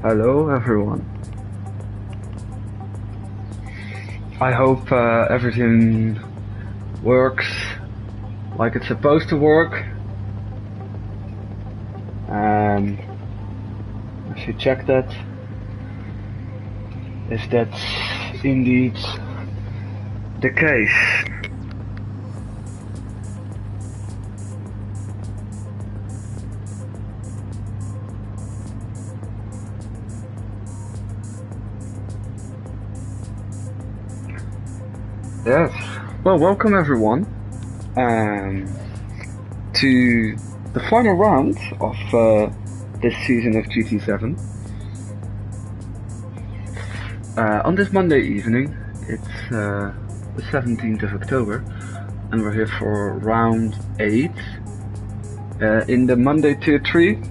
Hello everyone. I hope everything works like it's supposed to work. And I should check that if that's indeed the case. Yes, well, welcome everyone to the final round of this season of GT7. On this Monday evening, it's the 17th of October, and we're here for round 8 in the Monday Tier 3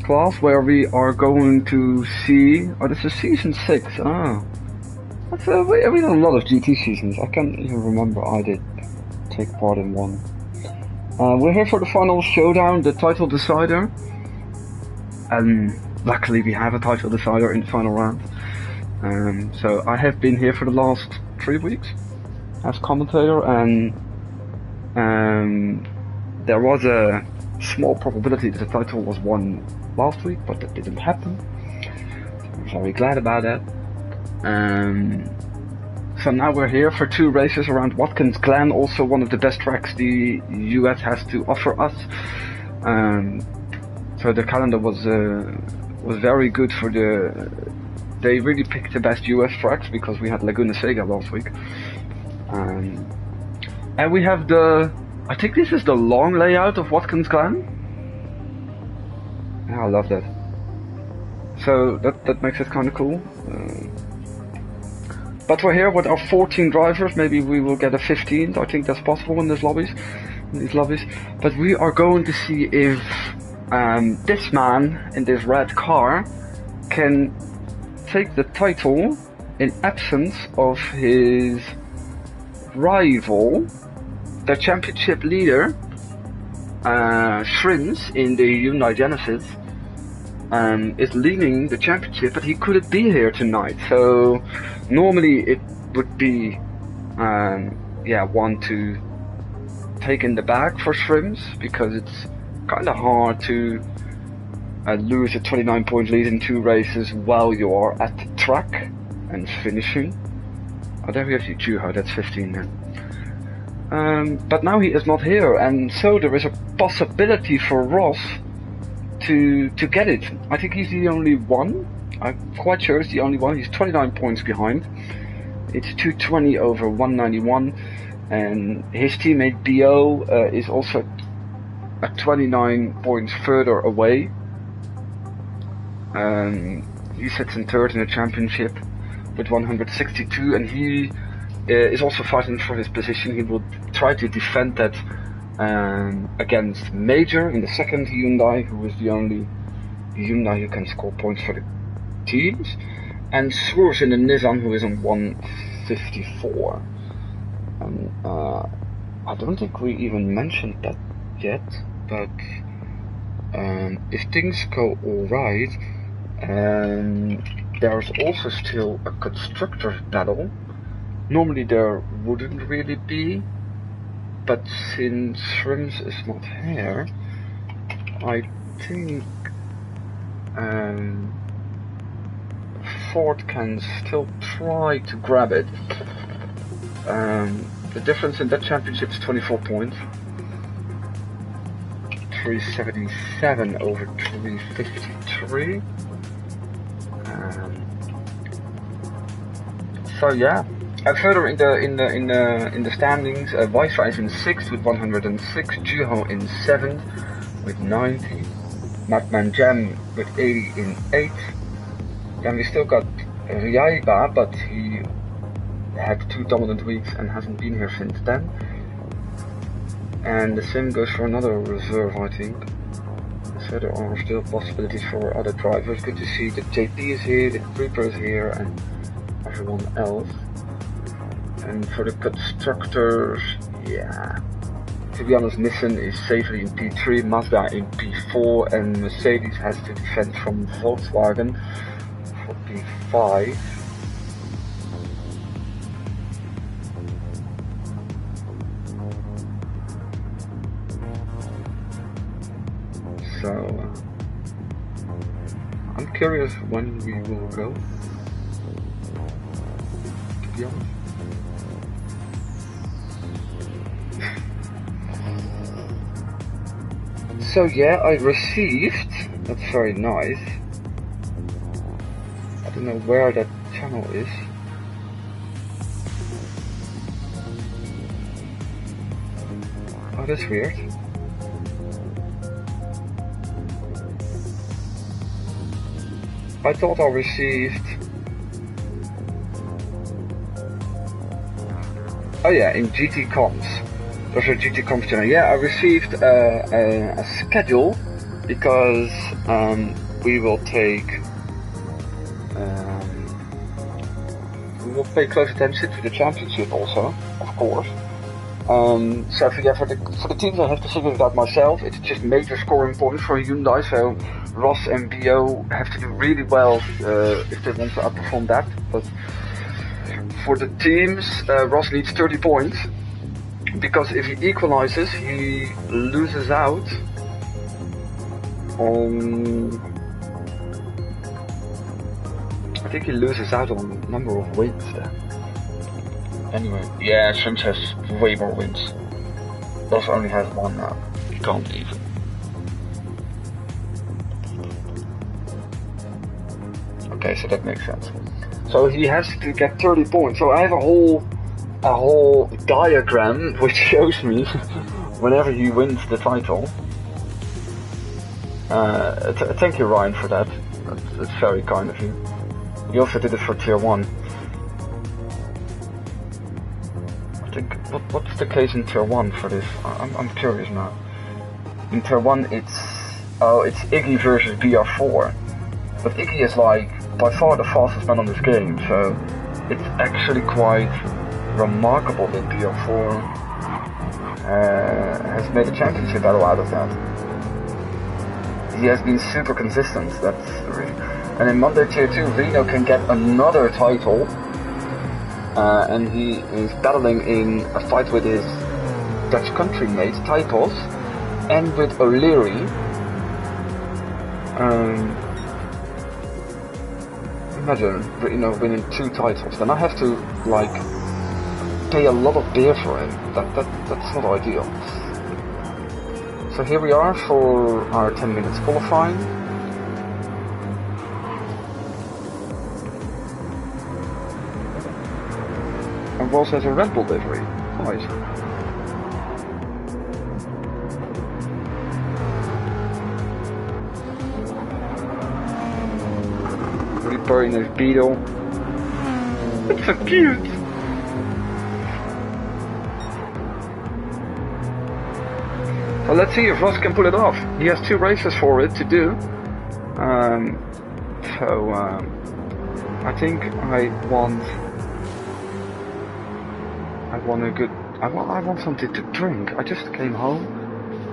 class, where we are going to see... Oh, this is Season 6, ah. We done a lot of GT seasons. I can't even remember I did take part in one. We're here for the final showdown, the title decider. And luckily we have a title decider in the final round. So I have been here for the last 3 weeks as commentator, and there was a small probability that the title was won last week, but that didn't happen. I'm very glad about that. So now we're here for 2 races around Watkins, Glen, also one of the best tracks the US has to offer us. So the calendar was very good for the... They really picked the best US tracks because we had Laguna Seca last week. And we have the... I think this is the long layout of Watkins Glen. Yeah, I love that. So that makes it kind of cool. But we're here with our 14 drivers. Maybe we will get a 15th. I think that's possible in these lobbies. But we are going to see if this man in this red car can take the title in absence of his rival, the championship leader, Shrims in the Hyundai Genesis. Is leading the championship, but he couldn't be here tonight. So normally it would be one to take in the bag for Shrims, because it's kind of hard to lose a 29-point lead in 2 races while you are at the track and finishing. Oh, there we have Juho, that's 15 then. But now he is not here, and so there is a possibility for Ross to get it. I think he's the only one. I'm quite sure he's the only one. He's 29 points behind. It's 220 over 191, and his teammate BO is also at 29 points further away. He sits in 3rd in the championship with 162, and he is also fighting for his position. He will try to defend that against Major in the 2nd Hyundai, who is the only Hyundai who can score points for the teams, and Swoosh in the Nissan, who is on 154. I don't think we even mentioned that yet, but if things go alright, there's also still a constructor's battle. Normally there wouldn't really be, but since Shrims is not here, I think Ford can still try to grab it. The difference in that championship is 24 points. 377 over 353. So yeah. And further in the standings, Weisra is in 6th with 106, Juho in 7th with 90, Madman Jam with 80 in 8th. Then we still got Riaiba, but he had 2 dominant weeks and hasn't been here since then. And the same goes for another reserve, I think. So there are still possibilities for other drivers. Good to see that JP is here, the Reaper is here, and everyone else. And for the constructors, yeah, to be honest, Nissan is safely in P3, Mazda in P4, and Mercedes has to defend from Volkswagen for P5. So, I'm curious when we will go, to be honest. So yeah, I received, that's very nice. I don't know where that channel is. Oh, that's weird. I thought I received... Oh yeah, in GT Comms. There's a GT Comms channel. Yeah, I received a schedule because we will take... we will pay close attention to the championship also, of course. So yeah, for the teams I have to figure it out myself. It's just major scoring points for Hyundai, so Ross and BO have to do really well if they want to outperform that. But for the teams, Ross needs 30 points, because if he equalizes, he loses out on... I think he loses out on a number of wins there. Anyway, yeah, Sims has way more wins. Ross only has one now. He can't even. Okay, so that makes sense. So he has to get 30 points. So I have a whole diagram which shows me whenever he wins the title. Thank you, Ryan, for that. That's very kind of you. You also did it for Tier 1. I think, what's the case in Tier 1 for this? I'm curious now. In Tier 1 it's Iggy versus BR4. But Iggy is like by far the fastest man on this game, so it's actually quite remarkable that BR4 has made a championship battle out of that. He has been super consistent, that's really... And in Monday Tier 2, Reno can get another title, and he is battling in a fight with his Dutch country mate, Typos, and with O'Leary. Imagine, winning 2 titles. Then I have to, like, pay a lot of beer for him. That's not ideal. So here we are for our 10 minutes qualifying. And Ross has a Red Bull livery. Nice. Repairing his Beetle. It's so cute! So let's see if Ross can pull it off. He has 2 races for it to do. I think I want a good... I want something to drink. I just came home.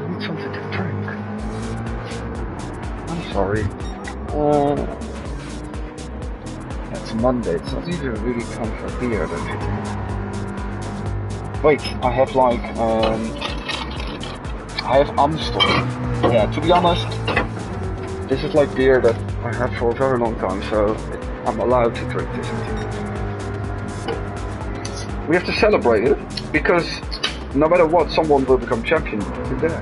I need something to drink. I'm sorry. It's Monday. It's not even really time for beer, don't you think? Wait, I have like... I have Amstel. Yeah, to be honest, this is like beer that I have for a very long time, so I'm allowed to drink this. We have to celebrate it, because no matter what, someone will become champion today.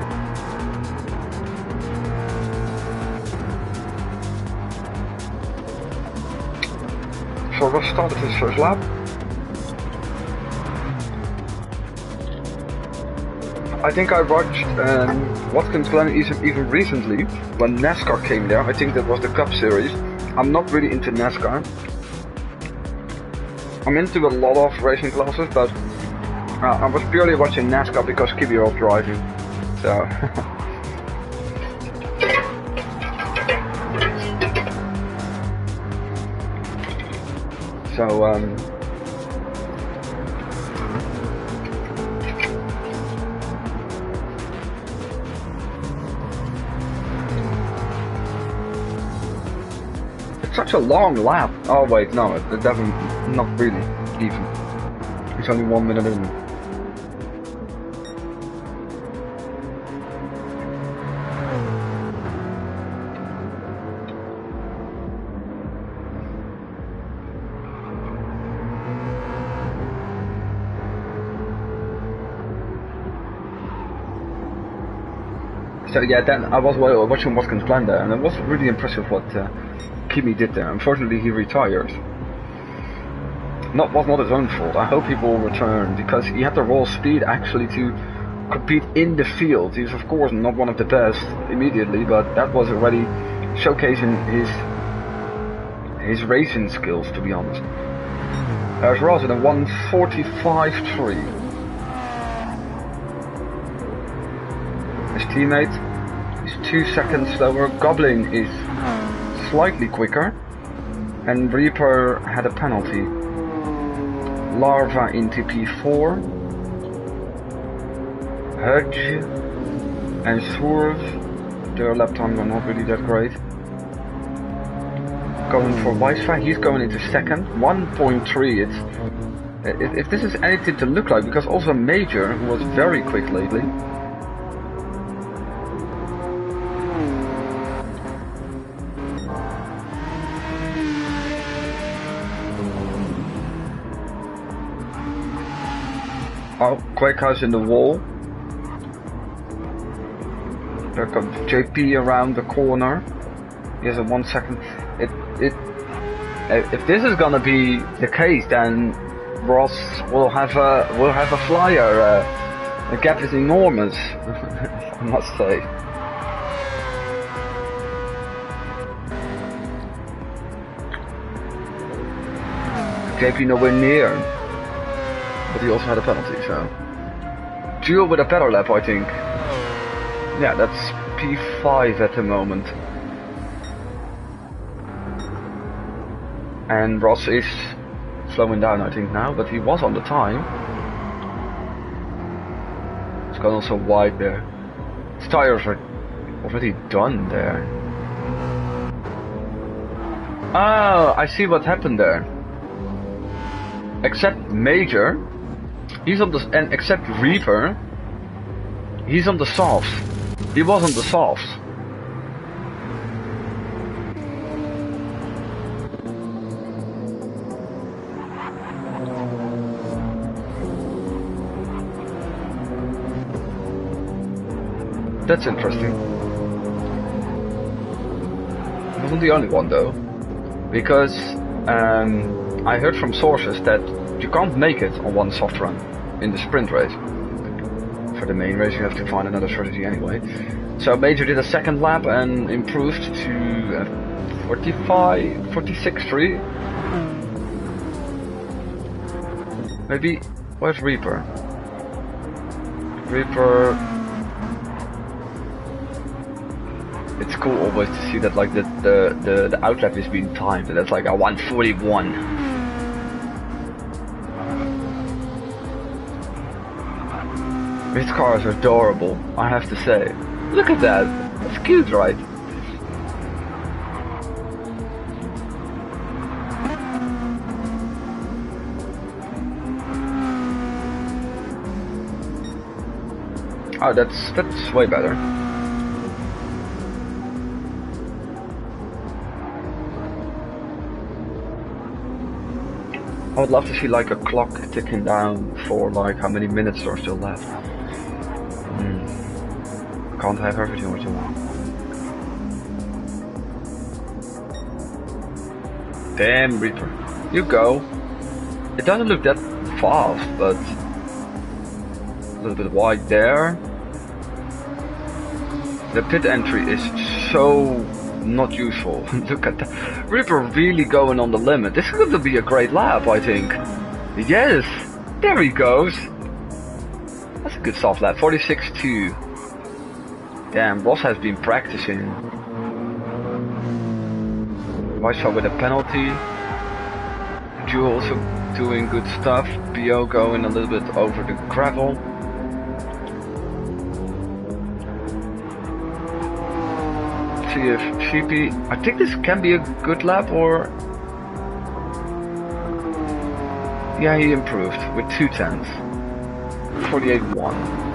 So Ross started his first lap. I think I watched Watkins, Glen even recently, when NASCAR came there. I think that was the Cup Series. I'm not really into NASCAR. I'm into a lot of racing classes, but I was purely watching NASCAR because Kibi was driving. So... such a long lap. Oh wait, no, it doesn't, not really even. It's only 1 minute in. So yeah, then I was watching Watkins Glen there, and it was really impressive what Kimi did there. Unfortunately, he retired. Was not his own fault. I hope he will return, because he had the raw speed actually to compete in the field. He's of course not one of the best immediately, but that was already showcasing his racing skills, to be honest. There's Ross in a 1:45.3. His teammate is 2 seconds slower. Goblin is slightly quicker, and Reaper had a penalty. Larva in TP4, Hudge and Swerve, their lap times are not really that great. Going for Wi-Fi, he's going into second, 1.3. If this is anything to look like, because also Major, who was very quick lately. Oh, Quakehouse in the wall. There comes JP around the corner. He has a 1 second. If this is gonna be the case, then Ross will have a flyer. The gap is enormous, I must say. JP nowhere near. But he also had a penalty, so Duel with a better lap, I think. Yeah, that's P5 at the moment. And Ross is slowing down, I think, now, but he was on the time. It's gone also wide there. His tires are already done there. Oh, I see what happened there. Except Major. He's on the, and except Reaper, he's on the softs. He was on the softs. That's interesting. He wasn't the only one though, because I heard from sources that you can't make it on one soft run in the sprint race. For the main race you have to find another strategy anyway. So Major did a second lap and improved to 46.3. Maybe, where's Reaper? Reaper... It's cool always to see that like the outlap is being timed, and that's like a 1:41. This car is adorable, I have to say. Look at that. That's cute, right? Oh, that's way better. I would love to see like a clock ticking down for like how many minutes are still left. Can't have everything what you want. Damn, Reaper. You go. It doesn't look that fast, but a little bit wide there. The pit entry is so not useful. Look at that. Reaper really going on the limit. This is going to be a great lap, I think. Yes! There he goes! That's a good soft lap. 46.2. Damn, Ross has been practicing. Weishaupt with a penalty. Ju also doing good stuff. BO going a little bit over the gravel. see if CP... I think this can be a good lap, or... Yeah, he improved with 2 tenths. 48.1.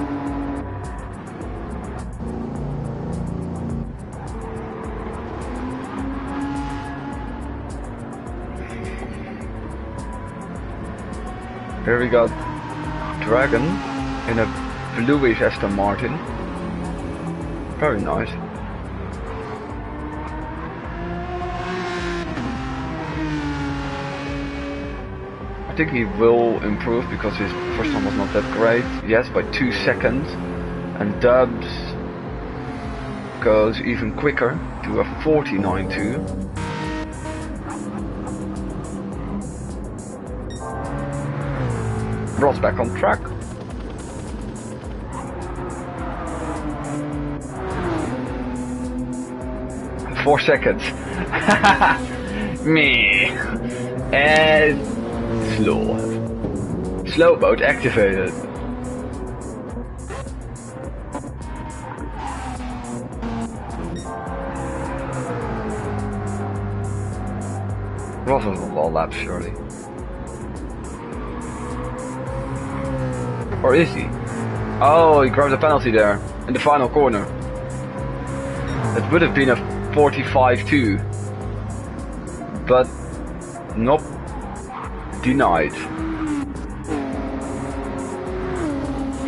Here we got Dragon in a bluish Aston Martin. Very nice. I think he will improve because his first time was not that great. Yes, by 2 seconds. And Dubs goes even quicker to a 49.2. Ross back on track. Four seconds. Me. And slow mode activated. Ross was on all laps surely. Or is he? Oh, he grabbed a penalty there in the final corner. It would have been a 45.2, but nope, denied.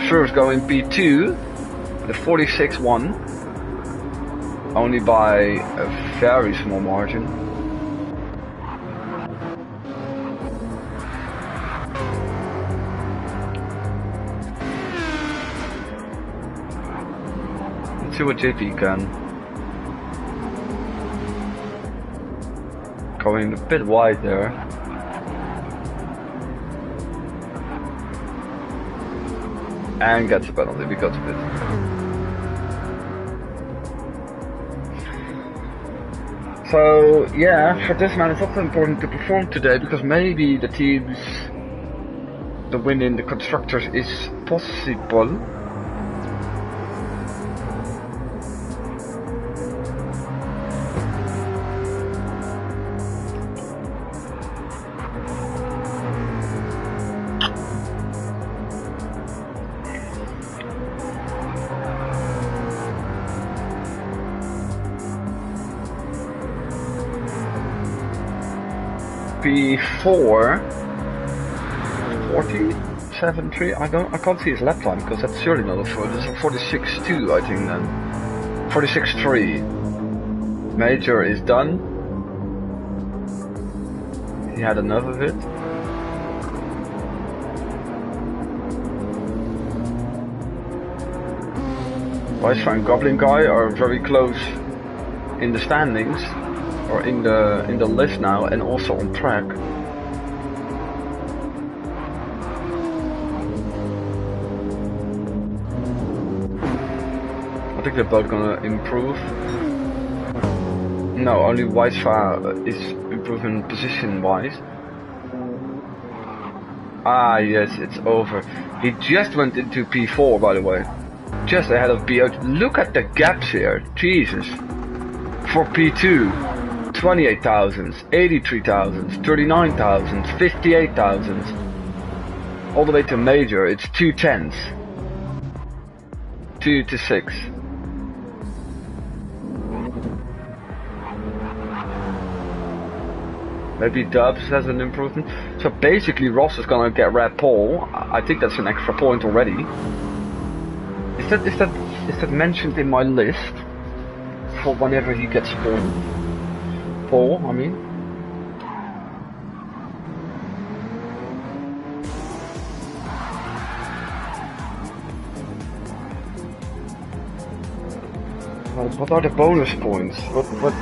First going P2, the 46.1, only by a very small margin. Let's see what JP can. Going a bit wide there. And gets a penalty because of it. So yeah, for this man it's also important to perform today because maybe the teams, the win in the constructors is possible. P4 47.3. I can't see his lap time because that's surely not a 46.2 I think then. 46.3. Major is done. He had enough of it. Vice and Goblin Guy are very close in the standings. Or in the list now, and also on track. I think they're both gonna improve. No, only Weisfa is improving position wise. Ah yes, it's over. He just went into P4 by the way. Just ahead of P8. Look at the gaps here, Jesus. For P2. 28,000, 83,000, 39,000, 58,000. All the way to major, it's 2 tenths. 2 to 6. Maybe Dubs has an improvement. So basically Ross is gonna get red pole. I think that's an extra point already. Is that mentioned in my list? For whenever he gets pole? Pole, I mean. What are the bonus points? What?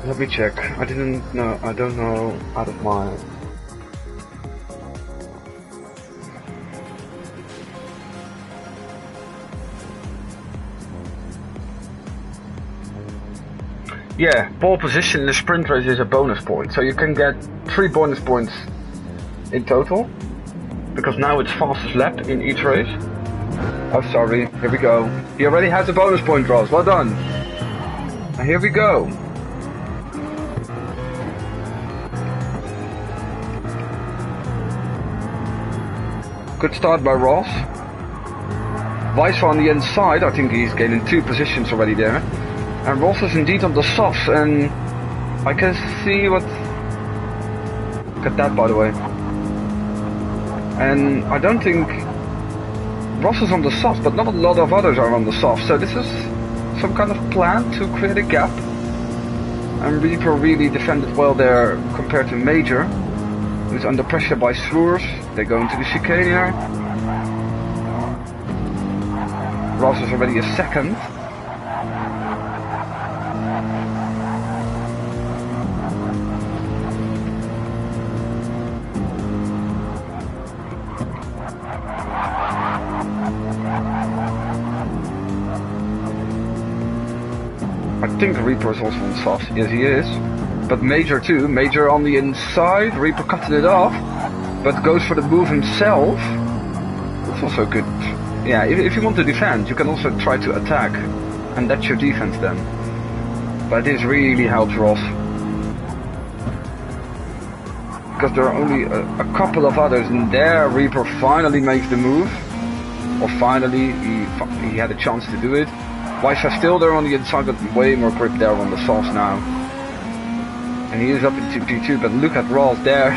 Let me check. I don't know out of my... Yeah, pole position in a sprint race is a bonus point, so you can get 3 bonus points in total, because now it's fastest lap in each race. Oh sorry, here we go. He already has a bonus point, Ross, well done. And here we go. Good start by Ross. Weiss on the inside, I think he's gaining 2 positions already there. And Ross is indeed on the softs, and I can see what... Look at that, by the way. And I don't think... Ross is on the softs, but not a lot of others are on the softs. So this is some kind of plan to create a gap. And Reaper really defended well there compared to Major, who's under pressure by Swurs. They go into the chicane here. Ross is already a second. I think Reaper is also on softs. Yes, he is. But Major too. Major on the inside. Reaper cutting it off, but goes for the move himself. That's also good. Yeah, if you want to defend, you can also try to attack, and that's your defense then. But this really helps Ross, because there are only a couple of others, and there Reaper finally makes the move, or finally he had a chance to do it. Weiss is still there on the inside, but way more grip there on the softs now. And he is up into P2, but look at Ross there.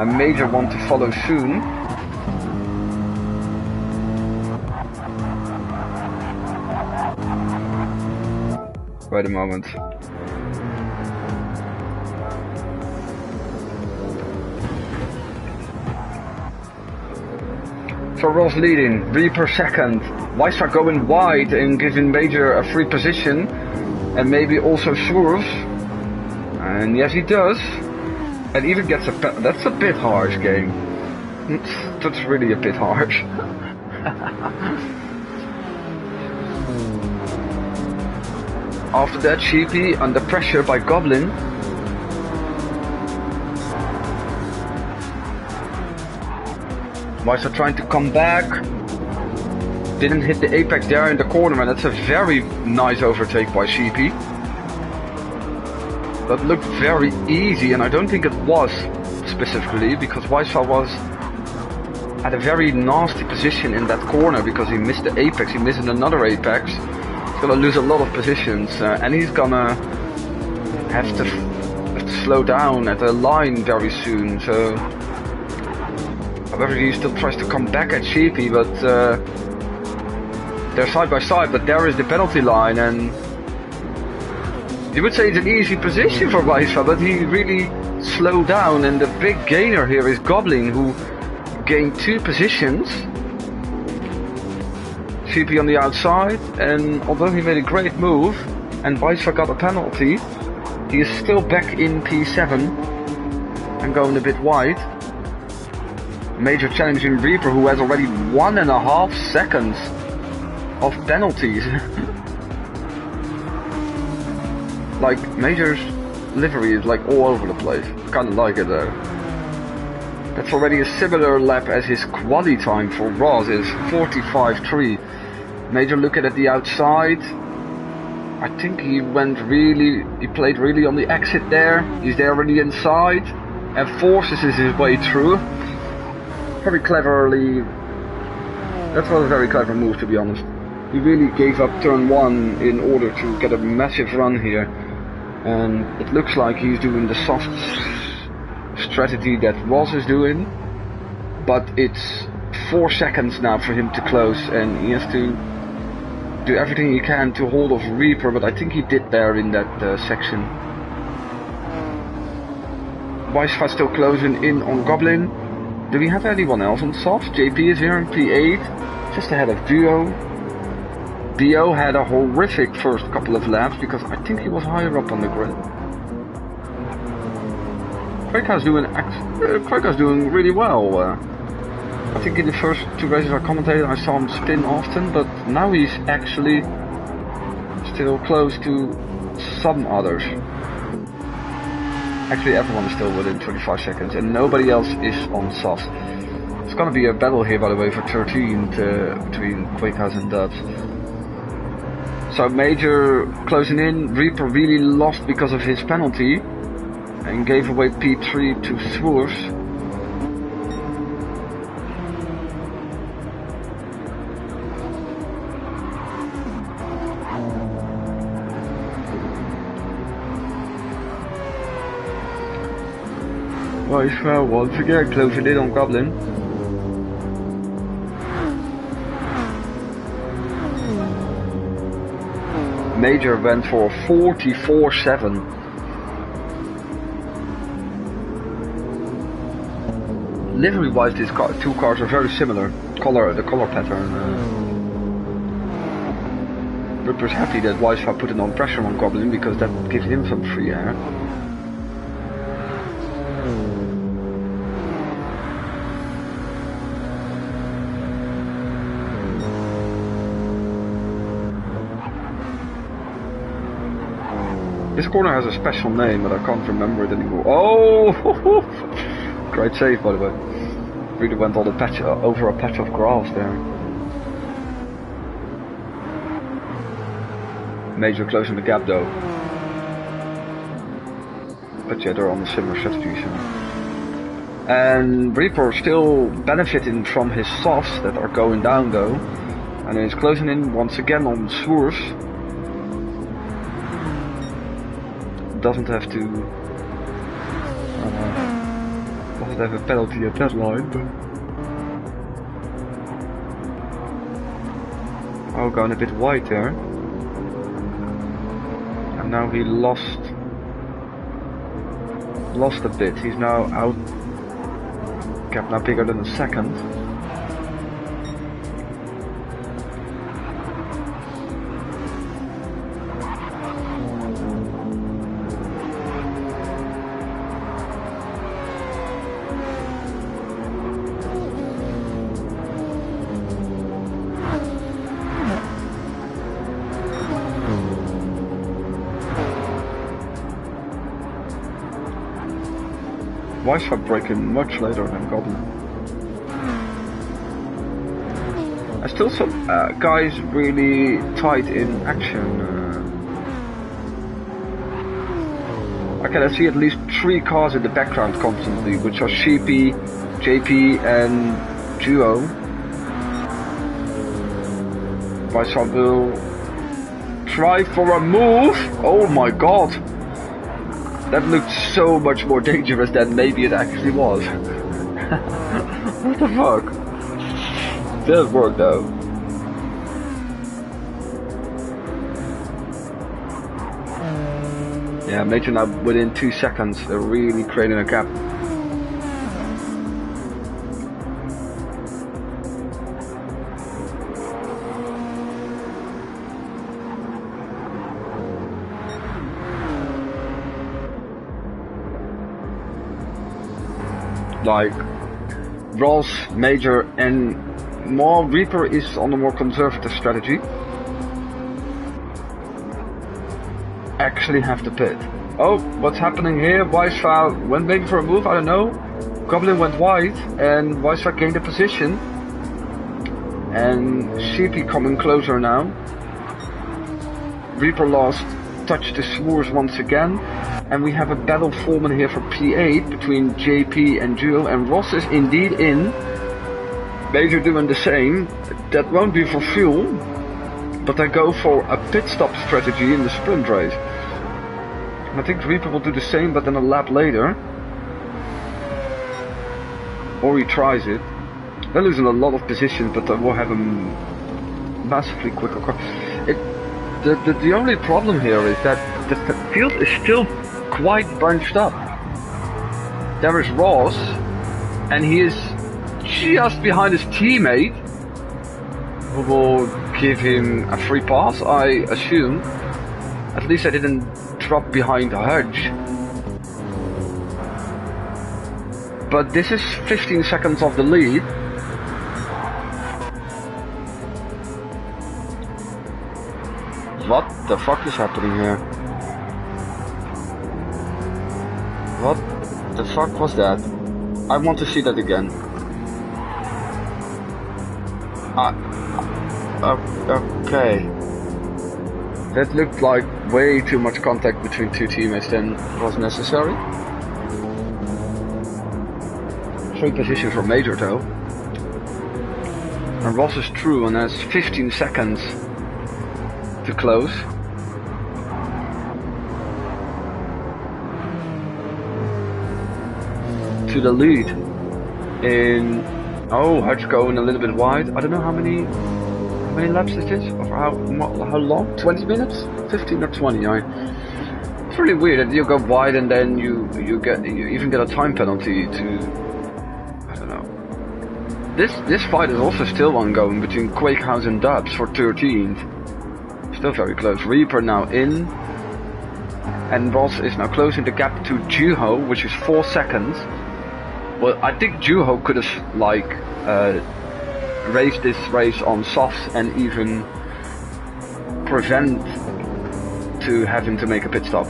A Major want to follow soon. Wait a moment. So Ross leading, Reaper second, Weiss going wide and giving Major a free position, and maybe also Swurs. And yes, he does. And even gets a that's a bit harsh, game. That's really a bit harsh. After that, Sheepy under pressure by Goblin. Weiss trying to come back. Didn't hit the apex there in the corner, and that's a very nice overtake by Sheepy. That looked very easy, and I don't think it was specifically, because Weiss was at a very nasty position in that corner, because he missed the apex, he missed another apex. He's gonna lose a lot of positions, and he's gonna have to slow down at the line very soon. So, however, he still tries to come back at Sheepy, but they're side by side. But there is the penalty line, and you would say it's an easy position for Weiss, but he really slowed down, and the big gainer here is Goblin, who gained 2 positions. CP on the outside, and although he made a great move, and Weiss got a penalty, he is still back in P7, and going a bit wide. Major challenging Reaper, who has already 1.5 seconds of penalties. Like, Major's livery is like all over the place. Kinda like it though. That's already a similar lap as his quali time for Ross is 45.3. Major looking at the outside. I think he played really on the exit there. He's there on the inside and forces his way through. Very cleverly. That was a very clever move, to be honest. He really gave up turn 1 in order to get a massive run here. And it looks like he's doing the soft strategy that Ross is doing, but it's 4 seconds now for him to close, and he has to do everything he can to hold off Reaper, but I think he did there in that section. Weiss still closing in on Goblin. Do we have anyone else on soft? JP is here in P8, just ahead of Duo. Dio had a horrific first couple of laps because I think he was higher up on the grid. Quaker's doing really well. I think in the first 2 races I commentated I saw him spin often, but now he's actually still close to some others. Actually, everyone is still within 25 seconds, and nobody else is on sauce. It's gonna be a battle here, by the way, for 13th between Quakehouse and Dubs. So Major closing in. Reaper really lost because of his penalty and gave away P3 to Swoers. Well, once again closing in on Goblin. Major went for 44.7. Livery wise, these two cars are very similar. The color pattern. Ripper's happy that Wisefire put on pressure on Goblin because that gives him some free air. This corner has a special name, but I can't remember it anymore. Oh! Great save, by the way. Really went on a patch, over a patch of grass there. Major closing the gap though. But yeah, they're on a similar strategy. So. And Reaper still benefiting from his softs that are going down though. And he's closing in once again on Swoers. Doesn't have to doesn't have a penalty at that line, but going a bit wide there, and now he lost a bit. He's now out, gap now bigger than a second. Wisefire breaking much later than Goblin. There's still some guys really tight in action. Okay, I see at least 3 cars in the background constantly, which are Sheepy, JP and Duo. Wisefire will try for a move. Oh my god! That looked so much more dangerous than maybe it actually was. What the fuck? Didn't work though. Yeah, Major now within 2 seconds, they're really creating a gap. Like Ross, Major and more Reaper is on a more conservative strategy. Actually have to pit. Oh, what's happening here? Wisefire went maybe for a move, I don't know. Goblin went wide and Wisefire gained a position. And Sheepy coming closer now. Reaper lost touch to Swoers once again. And we have a battle forming here for P8 between JP and Duo, and Ross is indeed in. Major doing the same. That won't be for fuel, but they go for a pit stop strategy in the sprint race. I think Reaper will do the same, but then a lap later. Or he tries it. They're losing a lot of position, but they will have a massively quicker car. The only problem here is that the field is still quite bunched up. There is Ross, and he is just behind his teammate, who will give him a free pass, I assume. At least I didn't drop behind Hudge. But this is 15 seconds of the lead. What the fuck is happening here? What the fuck was that? I want to see that again. Okay. That looked like way too much contact between two teammates than was necessary. 3 positions for Major though. And Ross is through and has 15 seconds to close. To the lead in... Oh, Hutch going a little bit wide. I don't know how many laps it is, or how long? 20 minutes? 15 or 20? It's really weird that you go wide and then you even get a time penalty to... I don't know. This fight is also still ongoing between Quakehouse and Dubs for 13th. Still very close. Reaper now in, and Ross is now closing the gap to Juho, which is 4 seconds. Well, I think Juho could have like raced this race on softs and even prevent to having to make a pit stop.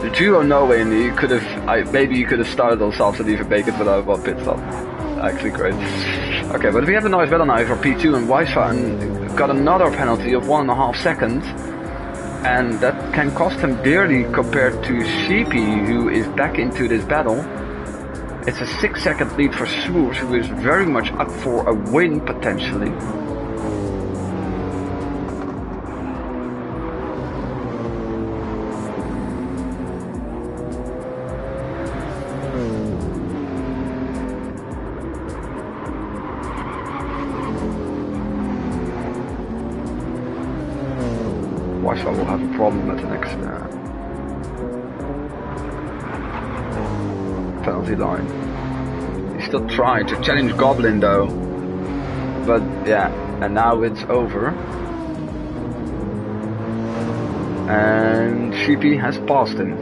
The Juho no way, and he could have. Maybe he could have started on softs and even make it without one pit stop. Actually, great. Okay, but we have a nice battle now for P2, and Weisfan got another penalty of 1.5 seconds. And that can cost him dearly compared to Sheepy, who is back into this battle. It's a 6-second lead for Swoos, who is very much up for a win potentially. Weisfan will have a problem at the next penalty line. He's still trying to challenge Goblin though, but yeah, and now it's over. And Sheepy has passed him.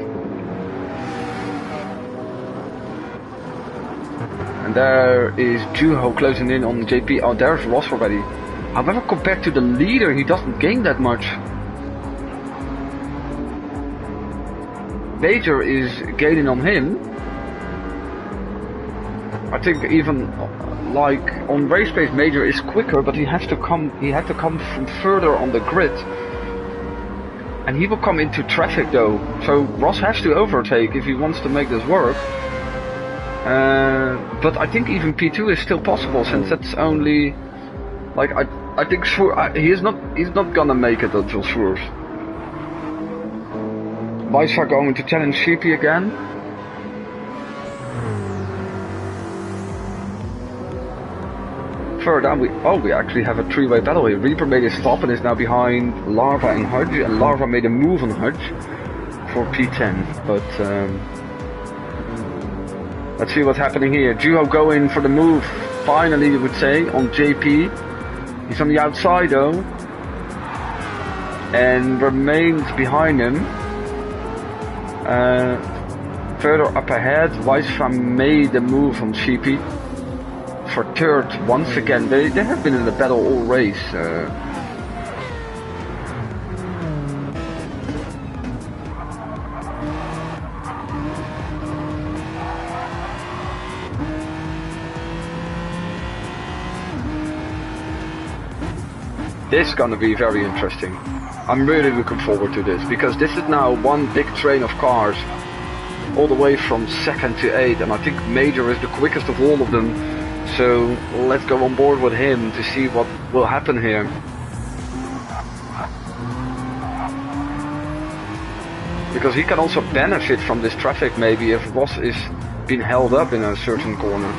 And there is Juho closing in on JP. Oh, there's Ross already. However, compared to the leader, he doesn't gain that much. Major is gaining on him. I think even like on race pace, Major is quicker, but he had to come from further on the grid, and he will come into traffic though. So Ross has to overtake if he wants to make this work. But I think even P2 is still possible, since that's only like I think he's not gonna make it until Swerve. Weisfar going to challenge Sheepy again. Further down we actually have a 3-way battle here. Reaper made a stop and is now behind Larva and Hudge, and Larva made a move on Hudge for P10. But let's see what's happening here. Juho going for the move, finally you would say, on JP. He's on the outside though, and remains behind him. Further up ahead, Weisfar made a move on Sheepy for third once again. They have been in the battle all race. This is gonna be very interesting. I'm really looking forward to this, because this is now one big train of cars all the way from 2nd to 8th, and I think Major is the quickest of all of them, so let's go on board with him to see what will happen here. Because he can also benefit from this traffic maybe if Ross is being held up in a certain corner.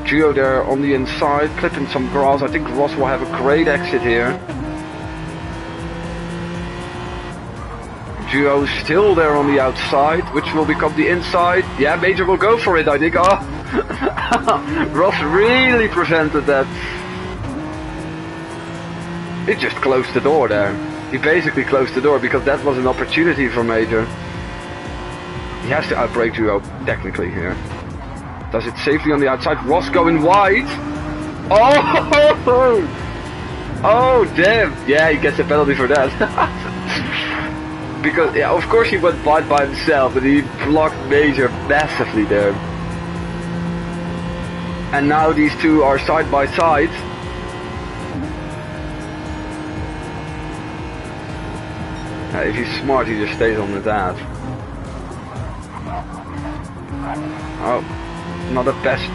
Geo there on the inside, clipping some grass. I think Ross will have a great exit here. Duo still there on the outside, which will become the inside. Yeah, Major will go for it, I think. Oh, Ross really prevented that. He just closed the door there. He basically closed the door because that was an opportunity for Major. He has to outbrake Duo technically here. Does it safely on the outside. Ross going wide. Oh! Oh damn! Yeah, he gets a penalty for that. Because yeah, of course he went wide by himself, but he blocked Major massively there. And now these two are side by side. If he's smart, he just stays on his ass. Oh, not the best.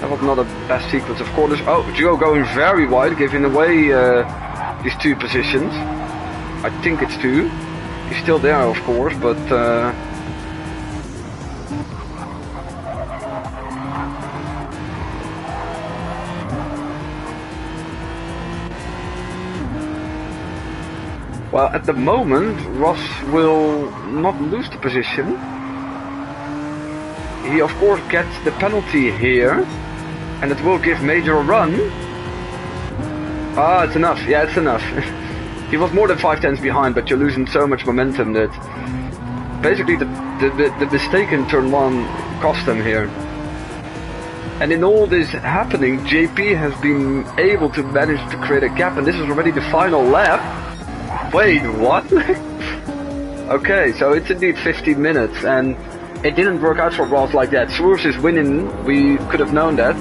That was not the best sequence of corners. Oh, Duo going very wide, giving away these two positions. I think it's two. He's still there, of course, but well, at the moment, Ross will not lose the position. He, of course, gets the penalty here, and it will give Major a run. Ah, it's enough. Yeah, it's enough. He was more than 5 tenths behind, but you're losing so much momentum that basically the mistake in turn 1 cost him here. And in all this happening, JP has been able to manage to create a gap, and this is already the final lap. Wait, what? Okay, so it's indeed 15 minutes, and it didn't work out for Ross like that. Swerves is winning, we could have known that.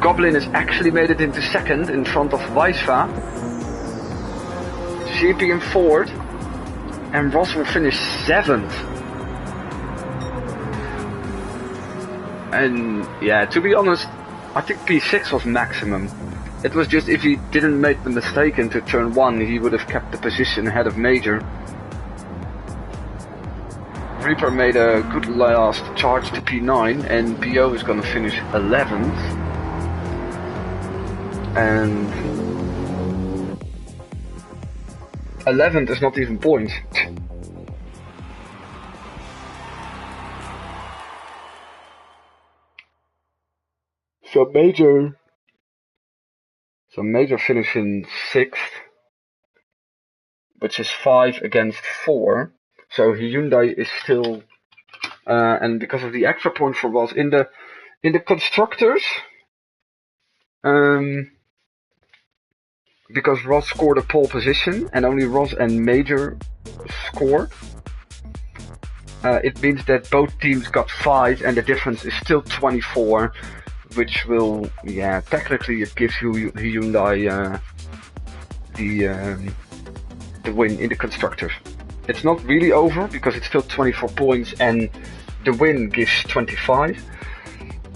Goblin has actually made it into second in front of Weisva. JP in fourth, and Ross will finish 7th. And yeah, to be honest, I think P6 was maximum. It was just if he didn't make the mistake into turn 1, he would have kept the position ahead of Major. Reaper made a good last charge to P9, and PO is gonna finish 11th. And 11th is not even points. So Major finishing 6th, which is 5 against 4. So Hyundai is still, and because of the extra point for Ross in the constructors, because Ross scored a pole position and only Ross and Major scored, it means that both teams got 5, and the difference is still 24. Which will, yeah, technically it gives Hyundai the win in the constructors. It's not really over because it's still 24 points and the win gives 25.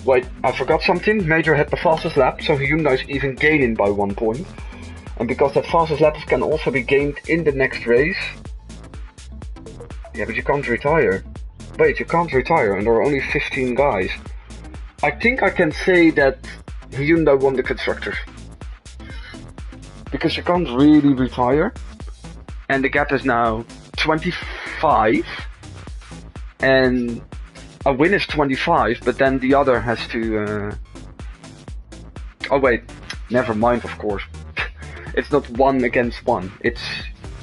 Wait, I forgot something. Major had the fastest lap, so Hyundai is even gaining by 1 point. And because that fastest lap can also be gained in the next race. Yeah, but you can't retire. Wait, you can't retire and there are only 15 guys. I think I can say that Hyundai won the constructors. Because you can't really retire. And the gap is now 25. And a win is 25, but then the other has to... Oh wait, never mind, of course. It's not 1 against 1. It's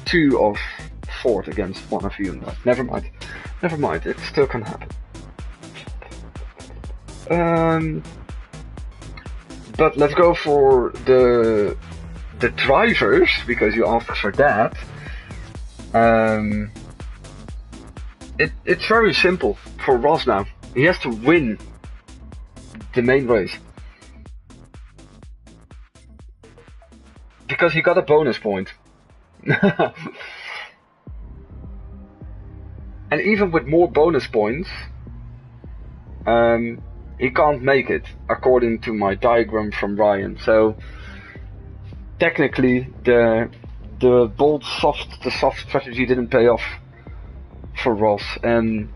2 of 4 against 1 of Hyundai. Never mind. Never mind, it still can happen. But let's go for the drivers, because you asked for that. It's very simple for Ross now. He has to win the main race. Because he got a bonus point. And even with more bonus points, he can't make it, according to my diagram from Ryan. So technically, the soft strategy didn't pay off for Ross, and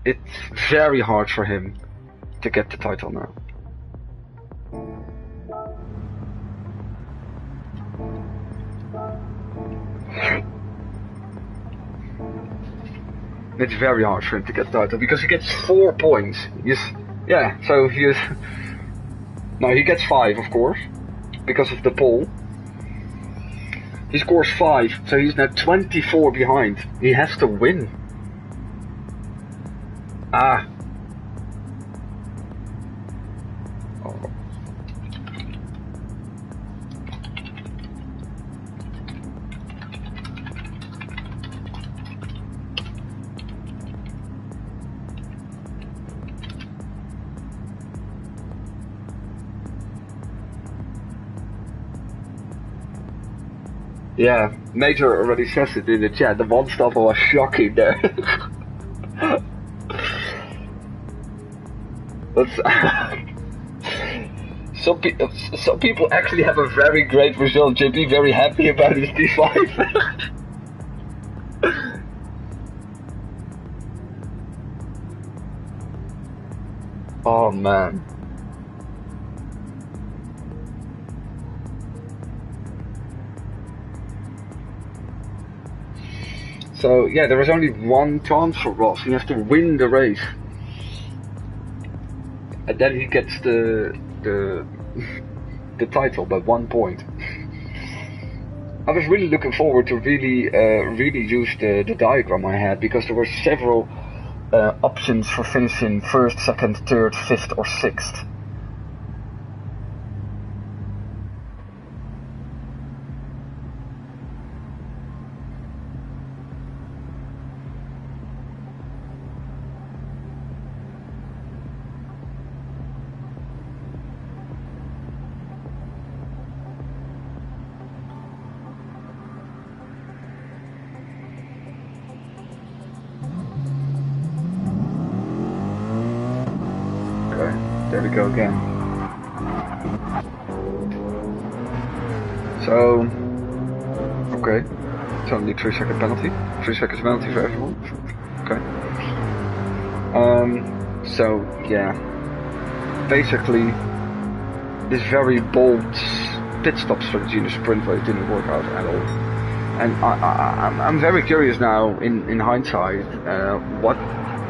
it's very hard for him to get the title now. It's very hard for him to get the title because he gets 4 points. Yeah, so he is... No, he gets 5, of course, because of the pole. He scores 5, so he's now 24 behind. He has to win. Ah. Oh. Yeah, Major already says it in the chat. The one stop was shocking there. Some people actually have a very great result. JP very happy about his D5. Oh man. So yeah, there is only one chance for Ross. He has to win the race, and then he gets the title by 1 point. I was really looking forward to really use the diagram I had, because there were several options for finishing first, second, third, fifth, or sixth. There we go again. So, okay, it's only 3 second penalty. 3 seconds penalty for everyone. Okay. So yeah, basically, this very bold pit stop strategy in the sprint race didn't work out at all. And I'm very curious now, in hindsight, what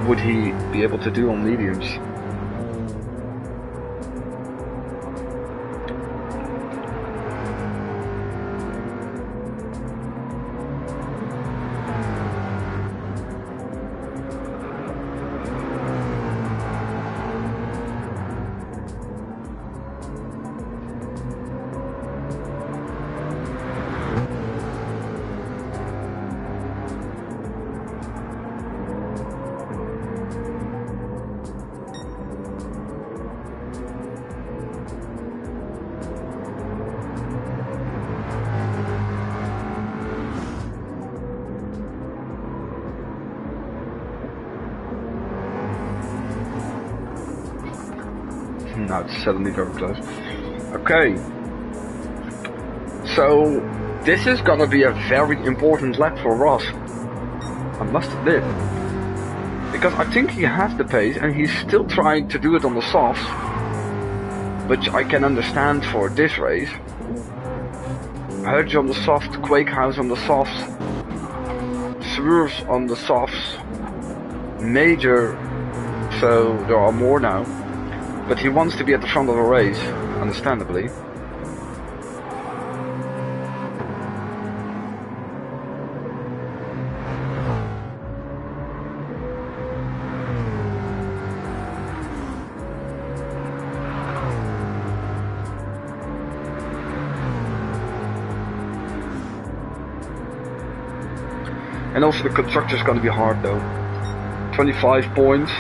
would he be able to do on mediums? Now it's suddenly very close. Okay. So this is gonna be a very important lap for Ross, I must admit. Because I think he has the pace and he's still trying to do it on the softs, which I can understand for this race. Hudge on the soft, Quake House on the softs, Swerves on the softs, Major, so there are more now. But he wants to be at the front of the race, understandably. And also the constructor's gonna be hard though. 25 points.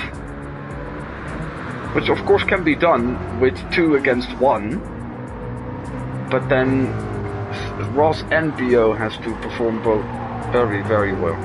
Which of course can be done with 2 against 1, but then Ross and BO has to perform both very, very well.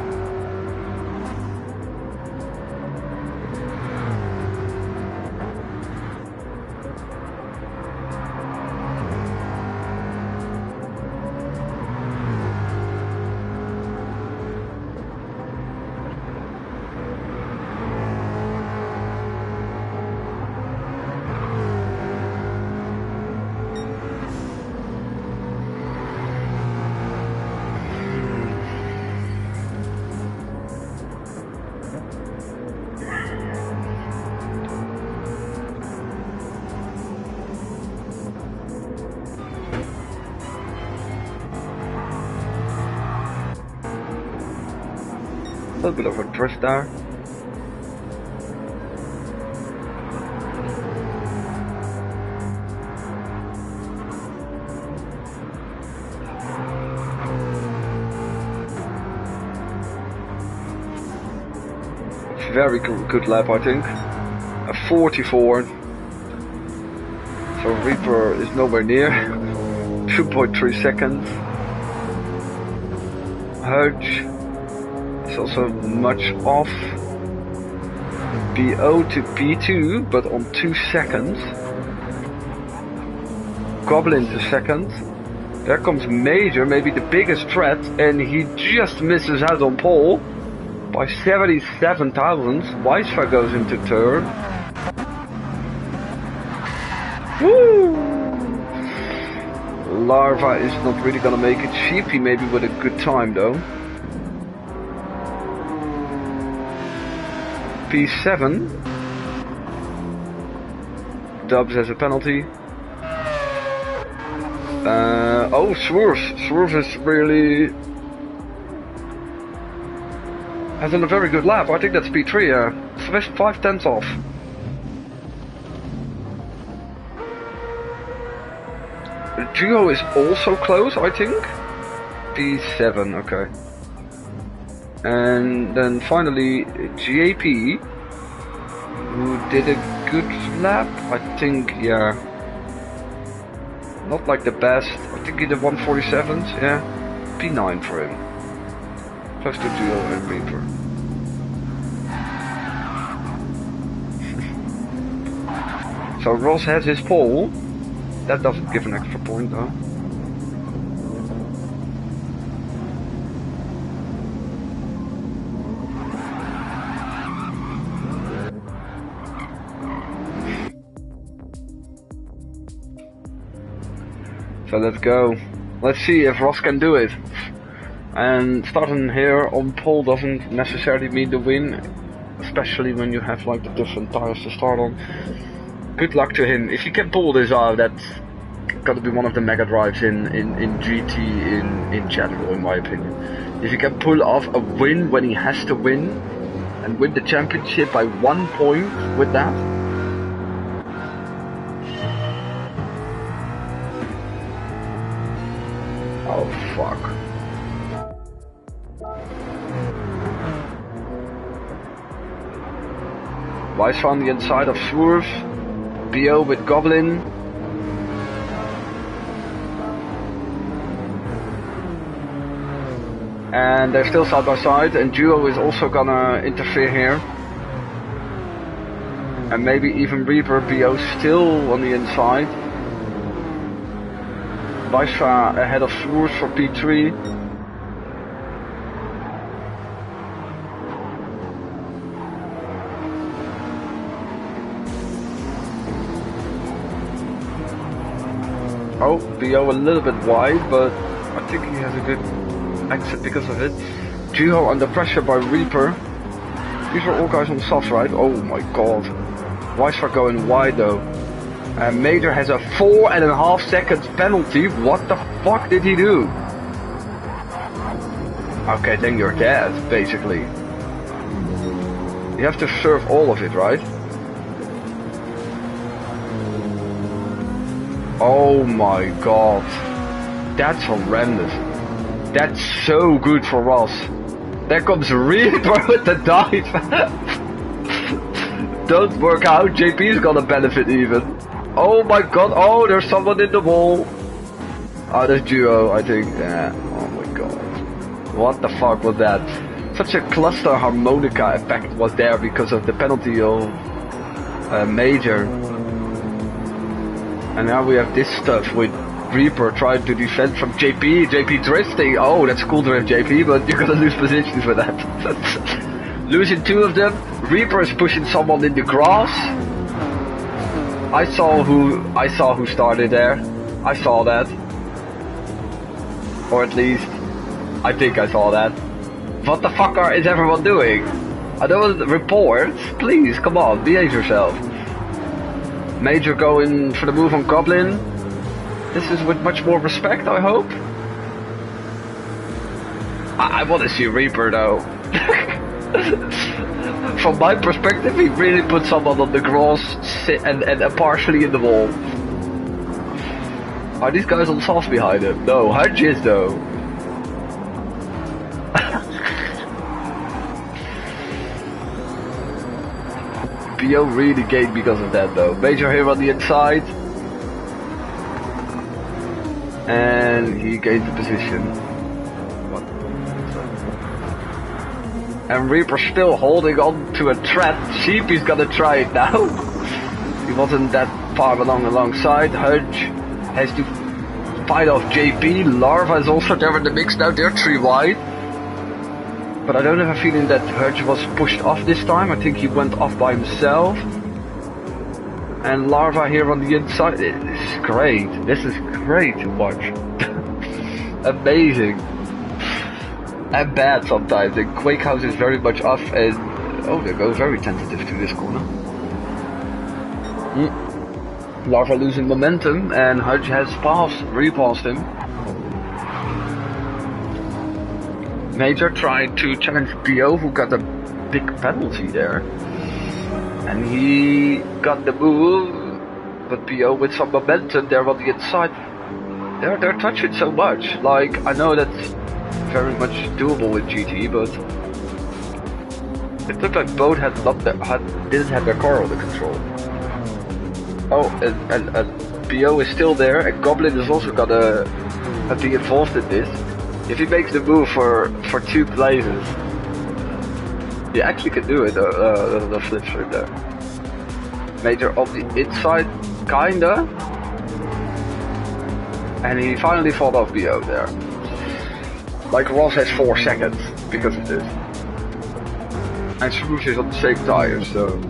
A little bit of a drift there. Very good lap, I think. A 44. So Reaper is nowhere near. 2.3 seconds. Hudge is also much off. BO to P2, but on 2 seconds. Goblin to second. There comes Major, maybe the biggest threat, and he just misses out on pole by 77 thousandths. Weisfa goes into third. Woo! Larva is not really gonna make it. Sheepy maybe with a good time though. P7. Dubs has a penalty. Oh, Swerve. Swerve is really has done a very good lap. I think that's P3. 5 tenths off. Duo is also close, I think. P7, okay. And then finally JP, who did a good lap, I think, yeah. Not like the best, I think he did 147s, yeah. P9 for him. Close to Duo and Reaper. So Ross has his pole. That doesn't give an extra point though. So let's go. Let's see if Ross can do it. And starting here on pole doesn't necessarily mean the win, especially when you have like the different tires to start on. Good luck to him. If he can pull this out, that's gotta be one of the mega drives in GT in general, in my opinion. If he can pull off a win when he has to win, and win the championship by 1 point with that. Oh fuck. Weiss on the inside of Swerve. BO with Goblin. And they're still side by side, and Duo is also gonna interfere here. And maybe even Reaper. BO still on the inside. Weisfa ahead of Swerve for P3. Oh, BO a little bit wide, but I think he has a good exit because of it. Duo under pressure by Reaper. These are all guys on softs, right? Oh my god. Weisfa going wide though. And Major has a 4.5 seconds penalty. What the fuck did he do? Okay, then you're dead, basically. You have to serve all of it, right? Oh my god. That's horrendous. That's so good for Ross. There comes Reaper with the dive. Don't work out, JP's gonna benefit even. Oh my god, oh there's someone in the wall. Oh, there's Duo, I think. Yeah, oh my god. What the fuck was that? Such a cluster harmonica effect was there because of the penalty of Major. And now we have this stuff with Reaper trying to defend from JP, JP drifting. Oh, that's cool to have JP, but you're gonna lose positions with that. Losing 2 of them. Reaper is pushing someone in the grass. I saw who started there. I saw that. Or at least, I think I saw that. What the fuck is everyone doing? I don't want reports. Please, come on, behave yourself. Major going for the move on Goblin. This is with much more respect, I hope. I want to see Reaper though. From my perspective, he really put someone on the grass and partially in the wall. Are these guys on soft behind him? No, Hudge is though. BO really gained because of that though. Major here on the inside. And he gained the position. What? And Reaper still holding on to a threat. Sheepy's gonna try it now. He wasn't that far along alongside. Hudge has to fight off JP. Larva is also there in the mix now. They're 3 wide. But I don't have a feeling that Hudge was pushed off this time. I think he went off by himself. And Larva here on the inside. This is great. This is great to watch. Amazing. And bad sometimes. The Quake House is very much off and... Oh, they go very tentative to this corner. Larva losing momentum and Hudge has repassed him. Major tried to challenge BO, who got a big penalty there. And he got the move, but BO with some momentum there on the inside. They're touching so much. Like, I know that's very much doable with GT, but it looked like both didn't have their car under control. Oh, and BO is still there, and Goblin has also got to be involved in this. If he makes the move for 2 places, he actually can do it. The flip strip there. Major on the inside, kinda, and he finally fought off BO there. Like Ross has 4 seconds because of this, and Swoosh is on the same tire, so.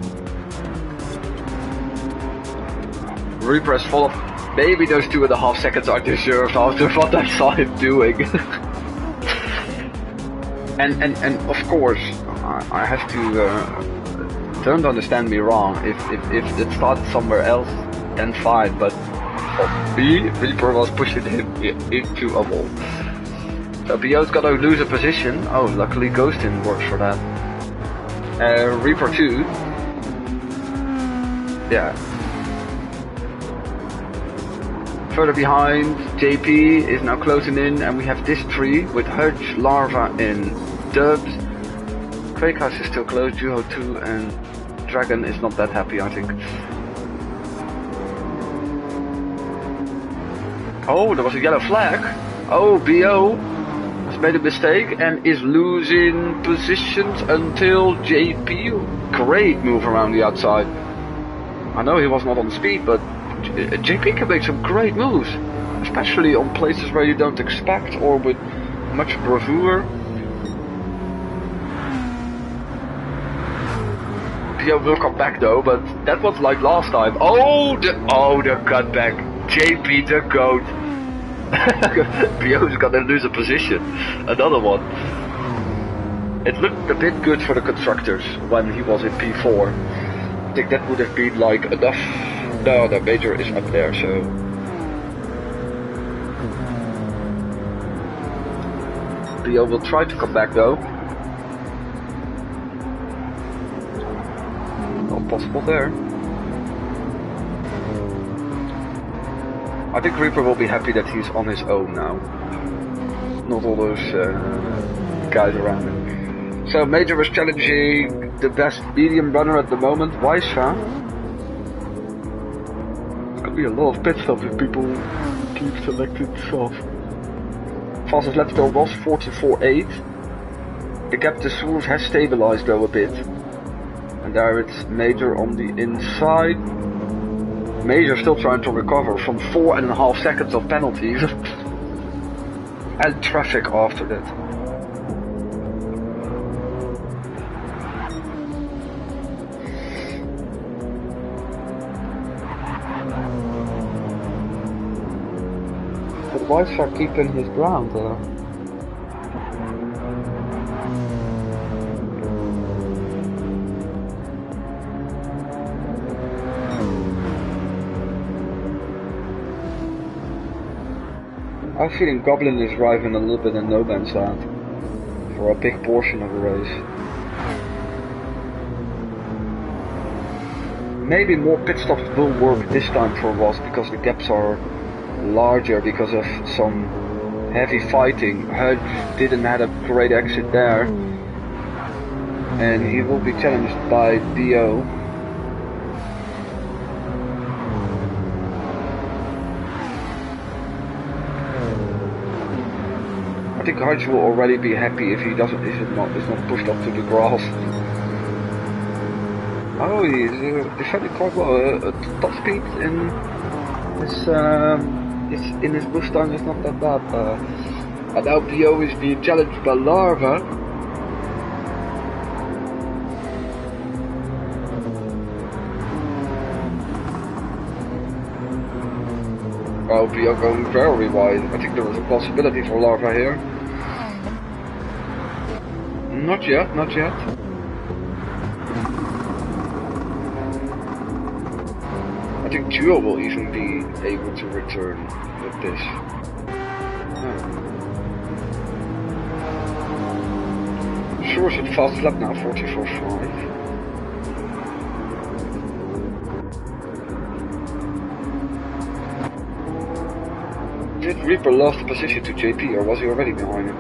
Reaper has fallen off. Maybe those 2.5 seconds are deserved after what I saw him doing. and of course, I have to, don't understand me wrong, if it started somewhere else, then fine, but for me, Reaper was pushing him into a wall. So BO's gonna lose a position. Oh, luckily Ghostin works for that. Reaper 2. Yeah. Further behind, JP is now closing in, and we have this 3 with Hudge, Larva, and Dubs. Quake House is still closed, Duo 2, and Dragon is not that happy, I think. Oh, there was a yellow flag. Oh, BO has made a mistake and is losing positions until JP. Great move around the outside. I know he was not on speed, but JP can make some great moves, especially on places where you don't expect or with much bravura. BO will come back though, but that was like last time. Oh, the cutback. JP the goat. BO's gonna lose a position. Another one. It looked a bit good for the constructors when he was in P4. I think that would have been like enough. No, the Major is up there, so... BO will try to come back though. Not possible there. I think Reaper will be happy that he's on his own now. Not all those guys around him. So Major was challenging the best medium runner at the moment, Weisha. Be a lot of pit stops if people keep selecting soft. Fastest lap still was 44.8. The gap to Swoosh has stabilized though a bit. And there it's Major on the inside. Major still trying to recover from 4.5 seconds of penalties. And traffic after that. Weisha keeping his ground there. I'm feeling Goblin is driving a little bit in no man's land for a big portion of the race. Maybe more pit stops will work this time for Ross because the gaps are larger because of some heavy fighting. Hudge didn't have a great exit there, and he will be challenged by BO. I think Hutch will already be happy if he doesn't, if it's not pushed up to the grass. Oh, he's defending quite well. Top speed in his Mustang is not that bad. And now BO is being challenged by Larva. Oh, BO going very wide. I think there was a possibility for Larva here. Not yet, not yet. I think Duo will even be able to return with this. Sure, it's a fast lap now, 44.5. Did Reaper lost the position to JP, or was he already behind him?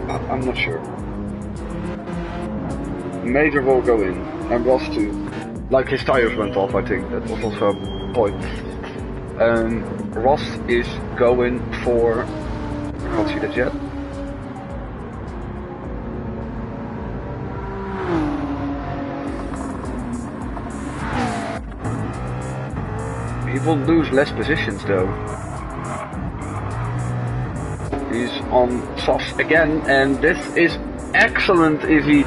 I'm not sure. Major will go in, and Ross too. Like his tires went off, I think, that was also a point. Ross is going for... I can't see that yet. He will lose less positions though. He's on softs again, and this is excellent if he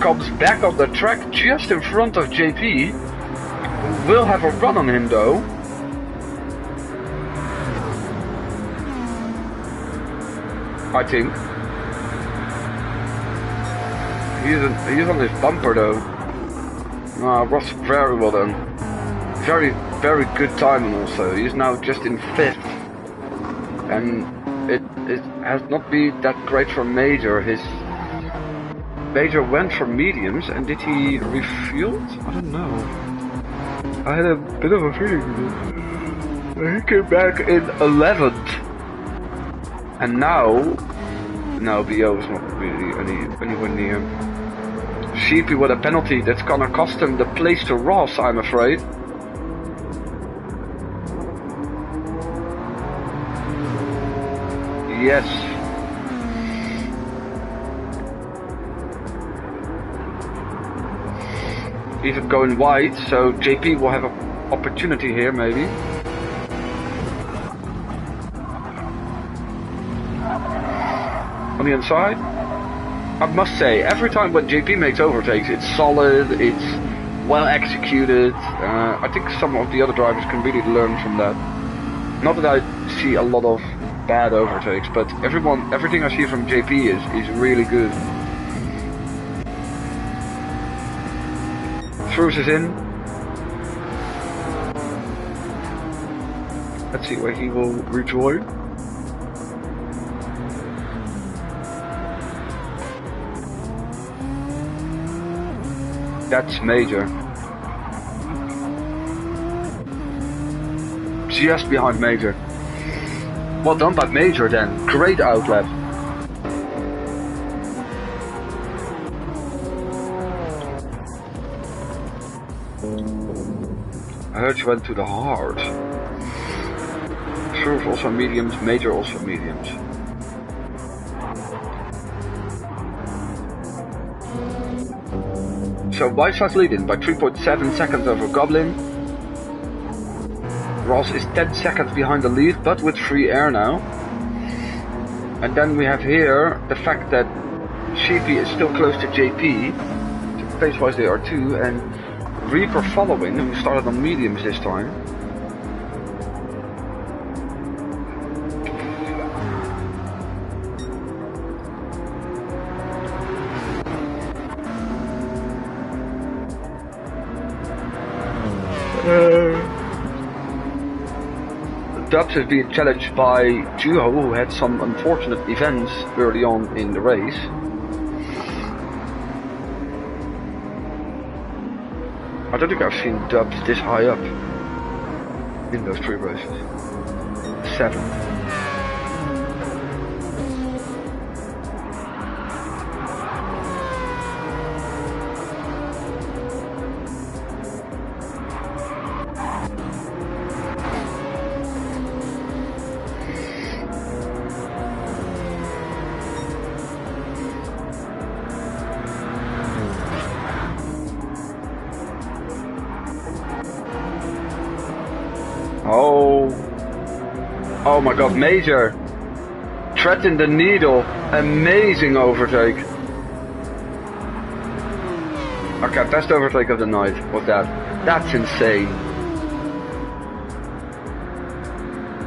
comes back on the track just in front of JP. Will have a run on him though. I think. He's on his bumper though. Ross very well done. Very, very good timing also. He's now just in 5th. And it has not been that great for Major. His Major went for mediums, and did he refuel? I don't know. I had a bit of a feeling he came back in 11th. And now BO is not really anywhere near. Sheepy with a penalty that's gonna cost him the place to Ross, I'm afraid. Yes. Even going wide, so JP will have an opportunity here, maybe. On the inside, I must say, every time when JP makes overtakes, it's solid, it's well executed. I think some of the other drivers can really learn from that. Not that I see a lot of bad overtakes, but everything I see from JP is really good. Throws is in. Let's see where he will rejoin. That's Major. Just behind Major. Well done by Major then. Great outlap. I heard you went to the hard. Surf also mediums, Major also mediums. So Whiteside's leading by 3.7 seconds over Goblin. Ross is 10 seconds behind the lead, but with free air now. And then we have here the fact that Sheepy is still close to JP. Pace-wise they are too, and Reaper following, who started on mediums this time. Dubs is being challenged by Duo, who had some unfortunate events early on in the race. I don't think I've seen Dubs this high up in those 3 races. 7. Oh my god, Major! Threading the needle. Amazing overtake. Okay, best overtake of the night was that. That's insane.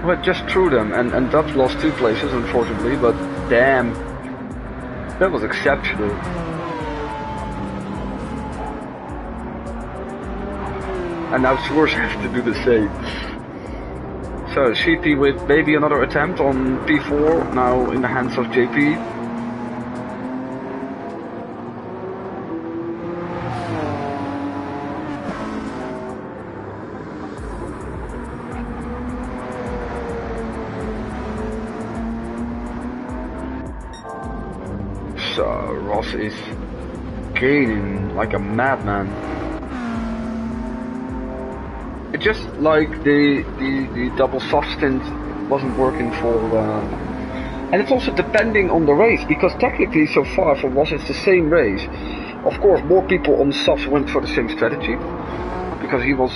Well, it just threw them, and Dubs lost 2 places, unfortunately, but damn. That was exceptional. And now Swerve has to do the same. So, CP with maybe another attempt on P4, now in the hands of JP. So, Ross is gaining like a madman. It's just like the double soft stint wasn't working for... and it's also depending on the race, because technically so far for Ross it's the same race. Of course, more people on softs went for the same strategy, because he was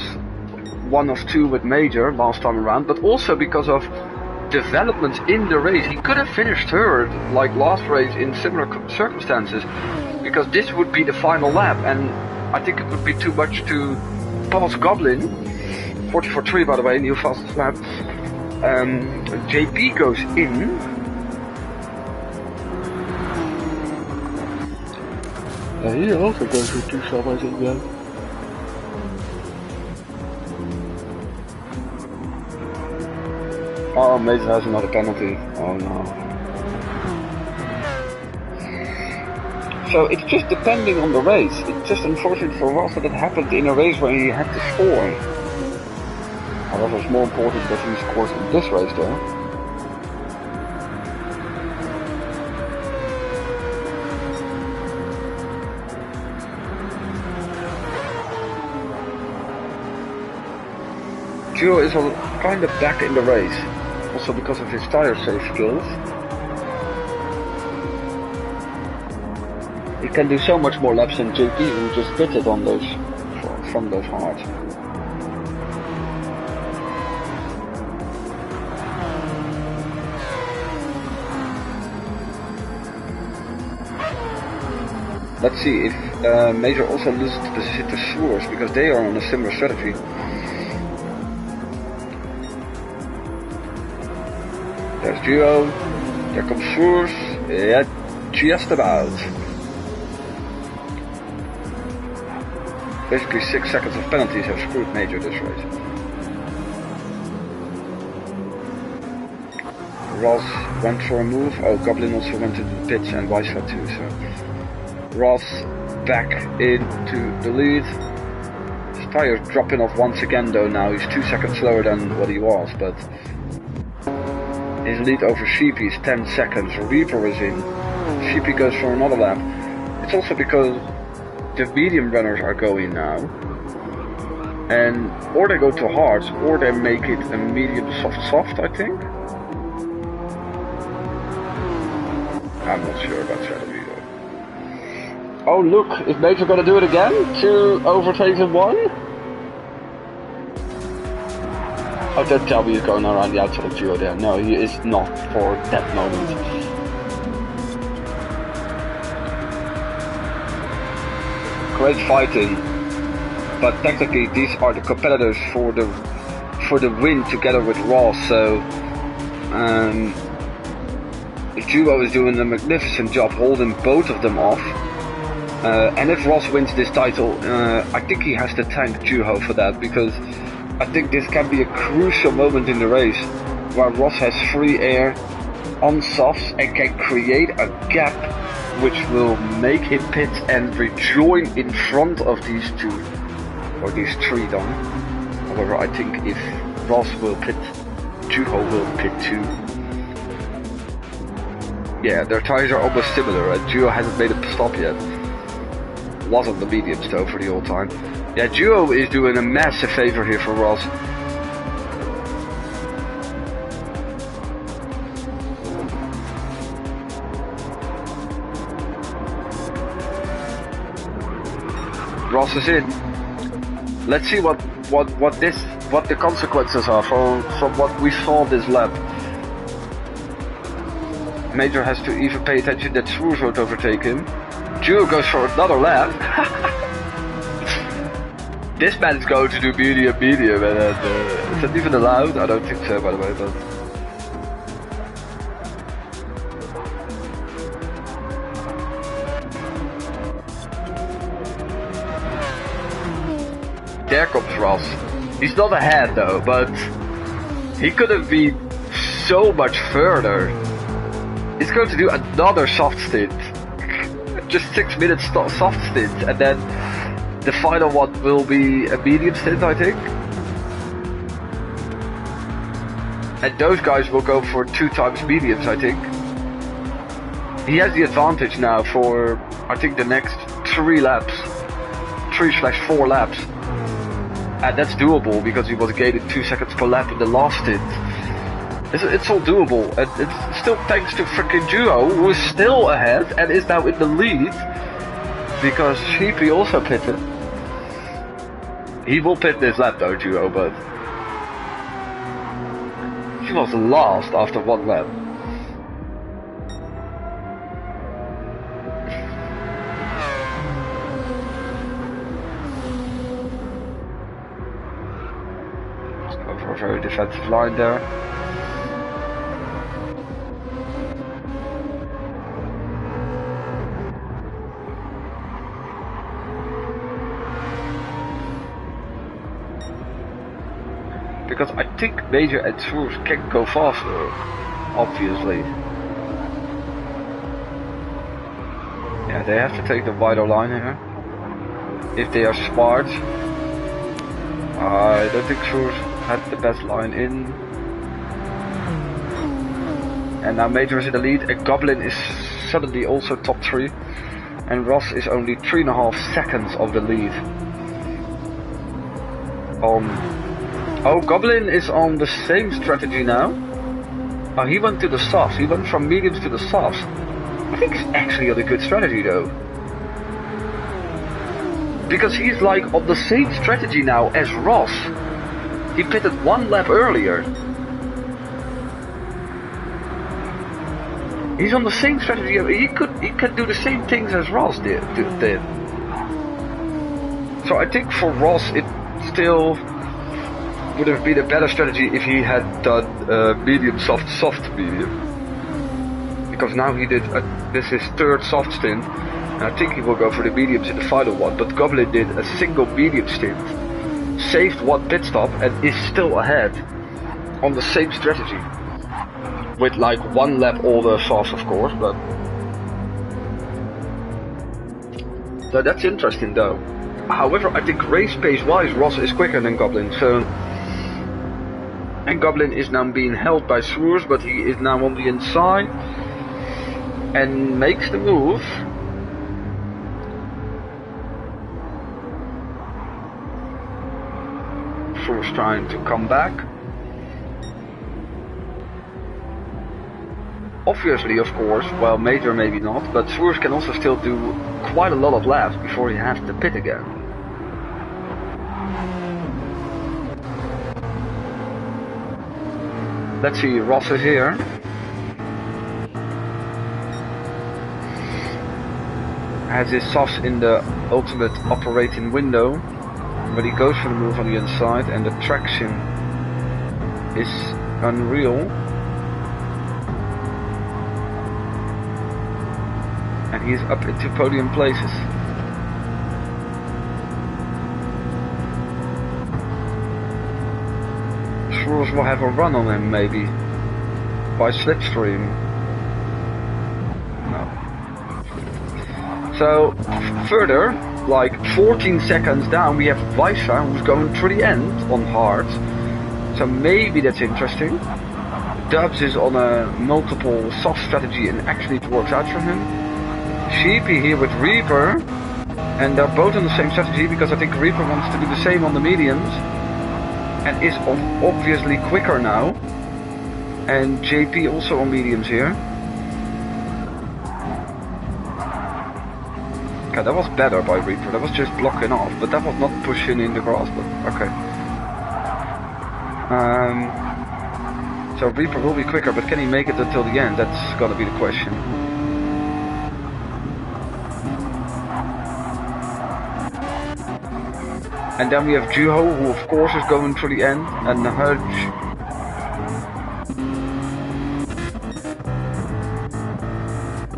1 of 2 with Major last time around, but also because of developments in the race. He could have finished 3rd like last race in similar circumstances, because this would be the final lap, and I think it would be too much to pass Goblin. 44.3 by the way, new fastest lap. JP goes in. He also goes with 2 sub, I think, yeah. Oh, Mason has another penalty. Oh no. So it's just depending on the race. It's just unfortunate for Ross that it happened in a race where he had to score. However, it's more important that he scores in this race though. Gio is kind of back in the race, also because of his tire save skills. He can do so much more laps than JP, who just pitted on those from those hards. Let's see if Major also loses the position to Swerve, because they are on a similar strategy. There's Duo, there comes Swerve, yeah, just about. Basically 6 seconds of penalties have screwed Major this race. Ross went for a move, oh Goblin also went to the pits and vice versa too, so. Ross back into the lead. His tire's dropping off once again though now. He's 2 seconds slower than what he was, but his lead over Sheepy is 10 seconds. Reaper is in. Sheepy goes for another lap. It's also because the medium runners are going now. And or they go to hards, or they make it a medium soft, I think. I'm not sure about strategy. Oh look, is Major gonna do it again to overtake him 1? Oh, don't tell me he's going around the outside of Gio there. No, he is not for that moment. Great fighting, but technically these are the competitors for the win together with Ross. So the duo is doing a magnificent job holding both of them off. And if Ross wins this title, I think he has to thank Juho for that, because I think this can be a crucial moment in the race where Ross has free air on softs and can create a gap which will make him pit and rejoin in front of these 2, or these 3 then. However, I think if Ross will pit, Juho will pit too. Yeah, their tires are almost similar, and Juho hasn't made a stop yet. Was on the mediums though for the whole time. Yeah, Duo is doing a massive favor here for Ross. Ross is in. Let's see what the consequences are from what we saw this lap. Major has to even pay attention that Swoers won't overtake him. Duo goes for another lap. This man is going to do medium, and is that even allowed? I don't think so, by the way, but... There comes Ross. He's not ahead though, but he could have been so much further. He's going to do another soft stint. Just 6 minutes soft stint, and then the final one will be a medium stint, I think. And those guys will go for 2 times mediums, I think. He has the advantage now for, I think, the next 3 laps. 3/4 laps. And that's doable because he was gaining 2 seconds per lap in the last stint. It's all doable, and it's still thanks to freaking Duo, who is still ahead and is now in the lead because Sheepy also pitted. He will pit this lap though, Duo, but he was last after 1 lap. Let's go for a very defensive line there. Because I think Major and Swoers can go faster, obviously. Yeah, they have to take the wider line here. If they are smart. I don't think Swoers had the best line in. And now Major is in the lead, and Goblin is suddenly also top 3. And Ross is only 3.5 seconds of the lead. Oh, Goblin is on the same strategy now. Oh, he went to the softs. He went from mediums to the softs. I think it's actually on a good strategy though. Because he's like on the same strategy now as Ross. He pitted 1 lap earlier. He's on the same strategy. He can do the same things as Ross did. So I think for Ross it still would have been a better strategy if he had done medium, soft, soft, medium. Because now he did, this is his 3rd soft stint, and I think he will go for the mediums in the final one, but Goblin did a single medium stint, saved 1 pit stop, and is still ahead on the same strategy. With like 1 lap older softs, of course, but... So that's interesting though. However, I think race pace wise Ross is quicker than Goblin, so... And Goblin is now being held by Swoers, but he is now on the inside and makes the move. Swoers trying to come back. Obviously, of course, well, Major maybe not, but Swoers can also still do quite a lot of laps before he has to pit again. Let's see, Ross is here. Has his softs in the ultimate operating window, but he goes for the move on the inside, and the traction is unreal. And he's up into podium places. Swoers will have a run on him maybe by slipstream. No. So further, like 14 seconds down, we have Weissa who's going through the end on hard. So maybe that's interesting. Dubs is on a multiple soft strategy and actually it works out for him. Sheepy here with Reaper, and they're both on the same strategy because I think Reaper wants to do the same on the mediums. And is obviously quicker now. And JP also on mediums here. Okay, that was better by Reaper. That was just blocking off, but that was not pushing in the grass. But okay. So Reaper will be quicker, but can he make it until the end? That's gonna be the question. And then we have Juho, who of course is going to the end, and Hudge.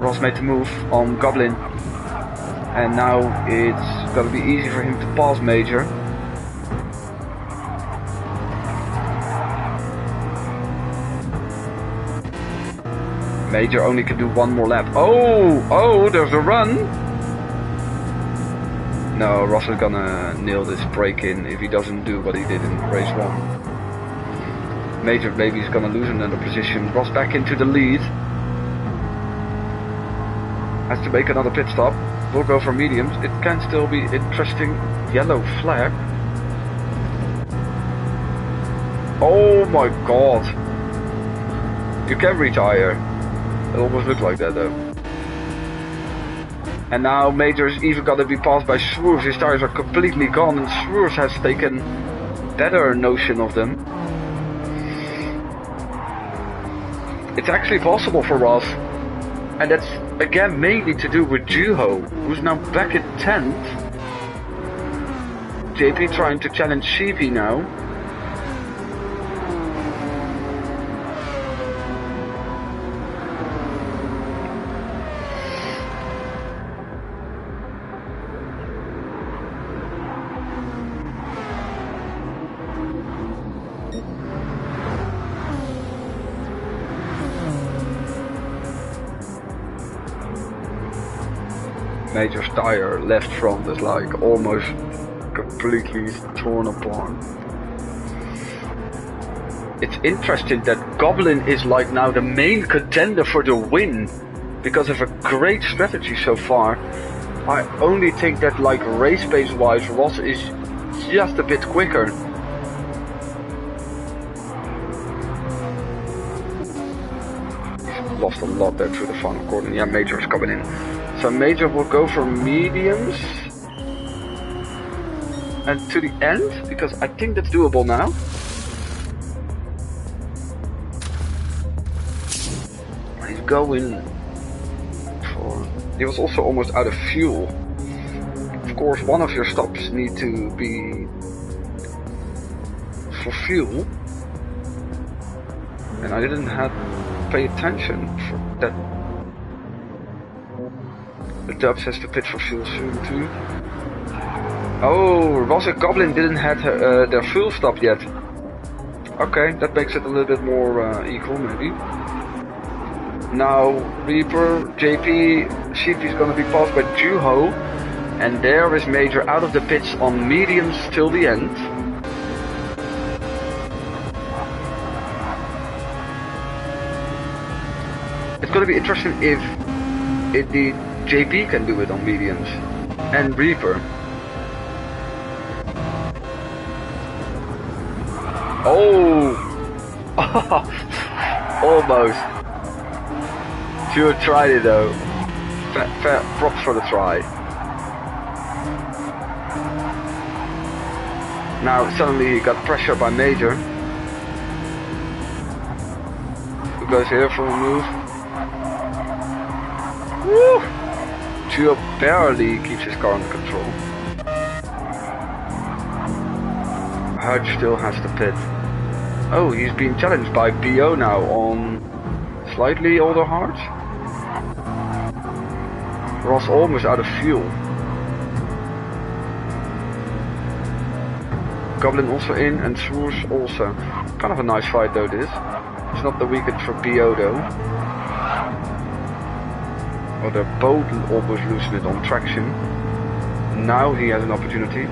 Ross made the move on Goblin, and now it's gonna be easy for him to pass Major. Major only can do one more lap. Oh, there's a run. No, Ross is gonna nail this break-in if he doesn't do what he did in race 1. Major maybe is gonna lose another position. Ross back into the lead. Has to make another pit stop. We'll go for mediums. It can still be interesting. Yellow flag. Oh my god. You can retire. It almost looked like that though. And now Major is even gonna be passed by Swoers. His tires are completely gone and Swoers has taken better notion of them. It's actually possible for Ross. And that's again mainly to do with Juho, who's now back in 10th. JP trying to challenge Sheepy now. Major's tire left front is like almost completely torn apart. It's interesting that Goblin is like now the main contender for the win because of a great strategy so far. I only think that like race pace wise Ross is just a bit quicker. Lost a lot there through the final corner. Yeah, Major is coming in. So Major will go for mediums and to the end, because I think that's doable now. He's going for... He was also almost out of fuel. Of course, one of your stops need to be for fuel. And I didn't have pay attention for that. The Dubs has to pit for fuel soon too. Oh, Ross and Goblin didn't have their fuel stop yet. Okay, that makes it a little bit more equal maybe. Now Reaper, JP, Sheepy is going to be passed by Juho. And there is Major out of the pits on mediums till the end. It's going to be interesting if the JP can do it on mediums and Reaper. Oh, almost. Should have tried it though. Fair props for the try. Now suddenly he got pressure by Major. Who goes here for a move? Woo! Gio barely keeps his car under control. Hudge still has to pit. Oh, he's being challenged by BO now on slightly older hearts. Ross almost out of fuel. Goblin also in and Swoers also. Kind of a nice fight though this. It's not the weekend for BO though. Oh, they're both almost losing it on traction. Now he has an opportunity.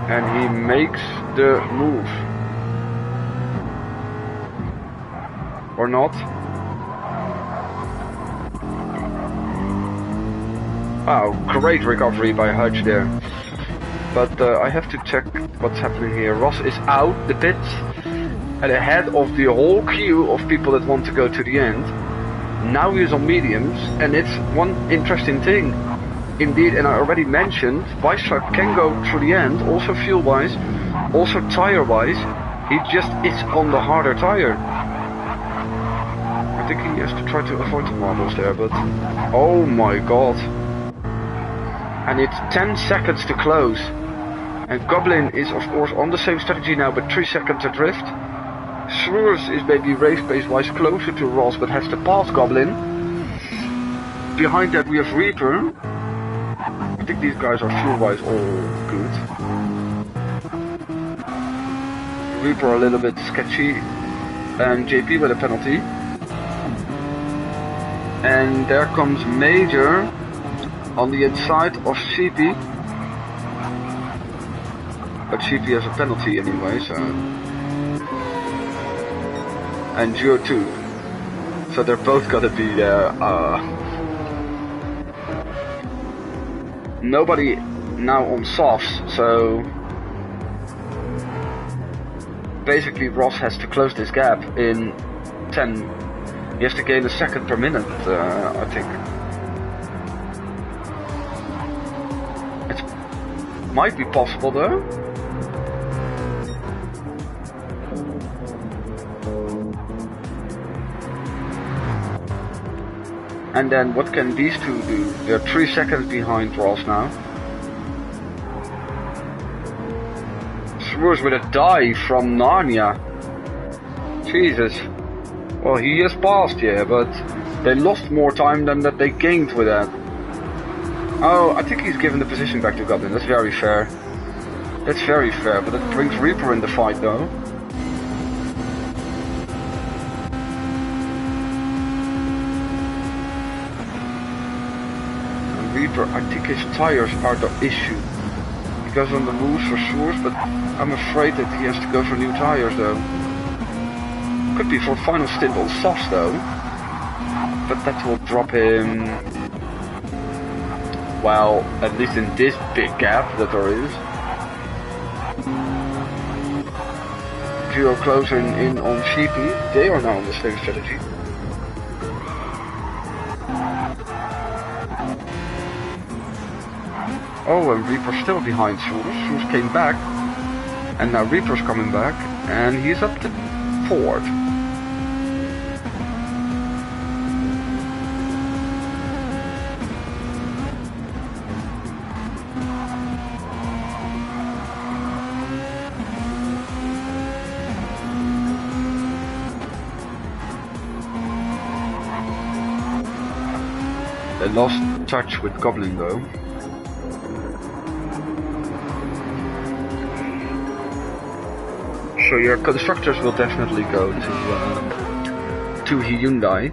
And he makes the move. Or not. Wow, great recovery by Hudge there. But I have to check what's happening here. Ross is out the pits and ahead of the whole queue of people that want to go to the end. Now he is on mediums, and it's one interesting thing. indeed, and I already mentioned, Biceps can go through the end, also fuel-wise, also tire-wise. He just is on the harder tire. I think he has to try to avoid the marbles there, but oh my god. And it's 10 seconds to close. And Glen is of course on the same strategy now, but 3 seconds adrift. Swers is maybe race pace wise closer to Ross, but has to pass Glen. Behind that we have Reaper. I think these guys are fuel wise all good. Reaper a little bit sketchy. And JP with a penalty. And there comes Major on the inside of CP. But CP has a penalty anyway, so. And Duo 2. So they're both gotta be there. Nobody now on softs, so. Basically, Ross has to close this gap in 10. He has to gain a second per minute, I think. It might be possible though. And then what can these two do? They're 3 seconds behind Ross now. Swers with a dive from Narnia. Jesus. Well, he has passed, yeah, but they lost more time than that they gained with that. Oh, I think he's given the position back to Glen. That's very fair. That's very fair, but it brings Reaper in the fight though. And Reaper, I think his tires are the issue. He goes on the moves for Swers, but I'm afraid that he has to go for new tires though. Could be for a final stint on softs though, but that will drop him, well, at least in this big gap that there is. Duo closing in on CP, they are now on the same strategy. Oh, and Reaper's still behind Swers. Swers came back, and now Reaper's coming back, and he's up to 4th. They lost touch with Glen though. So your constructors will definitely go to Hyundai,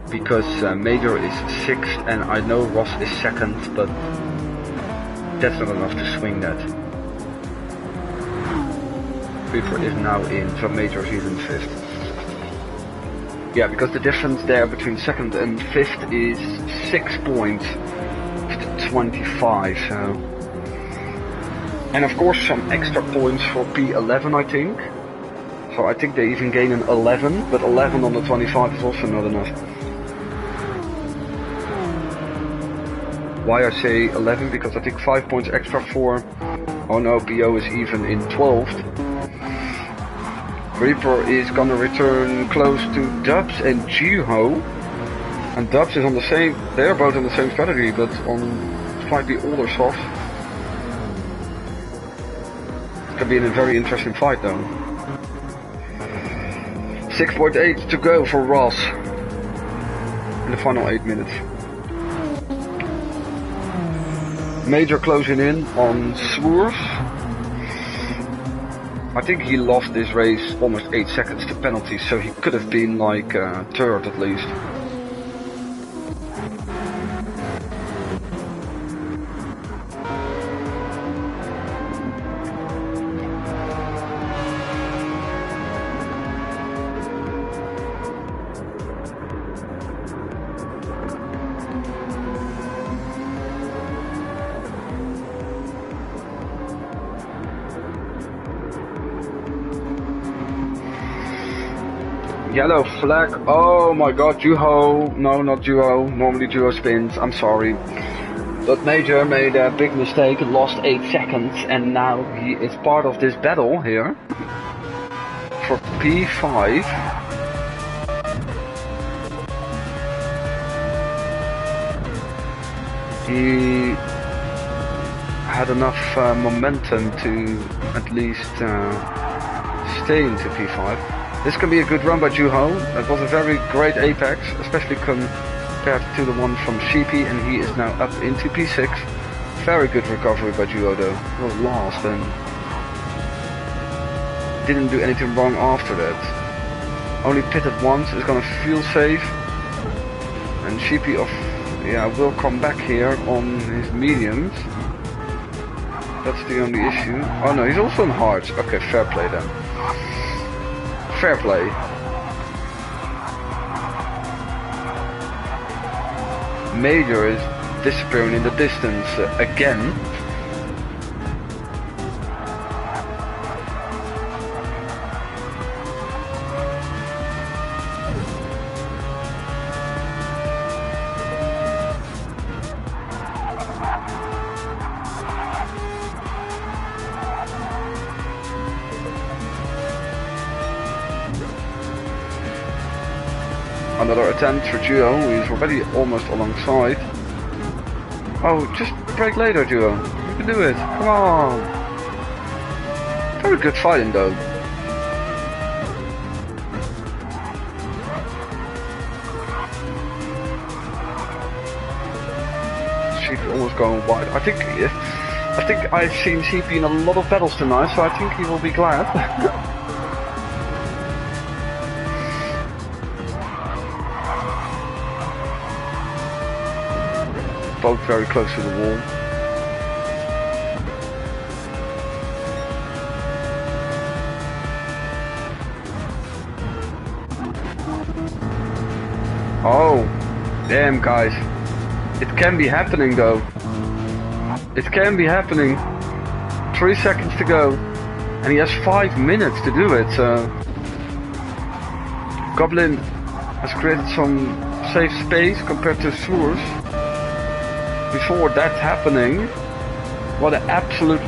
because Major is 6th and I know Ross is 2nd, but that's not enough to swing that. Reaper is now in, so Major is even 5th. Yeah, because the difference there between 2nd and 5th is 6 points to 25, so. And of course some extra points for P11 I think. So I think they even gain an 11, but 11 on the 25 is also not enough. Why I say 11? Because I think 5 points extra for, oh no, BO is even in 12th. Reaper is gonna return close to Dubs and Jiho. And Dubs is on the same, they're both on the same strategy, but on slightly older softs. Could be in a very interesting fight though. 6.8 to go for Ross in the final 8 minutes. Major closing in on Swers. I think he lost this race almost 8 seconds to penalties, so he could have been like 3rd at least. Yellow flag, oh my god, Juho, no not Juho, normally Juho spins, I'm sorry. But Major made a big mistake, lost 8 seconds, and now he is part of this battle here for P5. He had enough momentum to at least stay into P5. This can be a good run by Juho. It was a very great apex, especially compared to the one from Sheepy, and he is now up into P6. Very good recovery by Juho though. He was lost and didn't do anything wrong after that. Only pitted once, is gonna feel safe. And Sheepy will come back here on his mediums. That's the only issue. Oh no, he's also on hards. Okay, fair play then. Fair play. Major is disappearing in the distance again. Another attempt for Duo, who is already almost alongside. Oh, just brake later, Duo. You can do it. Come on. Very good fighting, though. Sheep almost going wide. I think I've seen Sheepy in a lot of battles tonight, so I think he will be glad. Both very close to the wall. Oh, damn guys. It can be happening though. It can be happening. 3 seconds to go. And he has 5 minutes to do it, so... Goblin has created some safe space compared to Source. Before that happening, what an absolute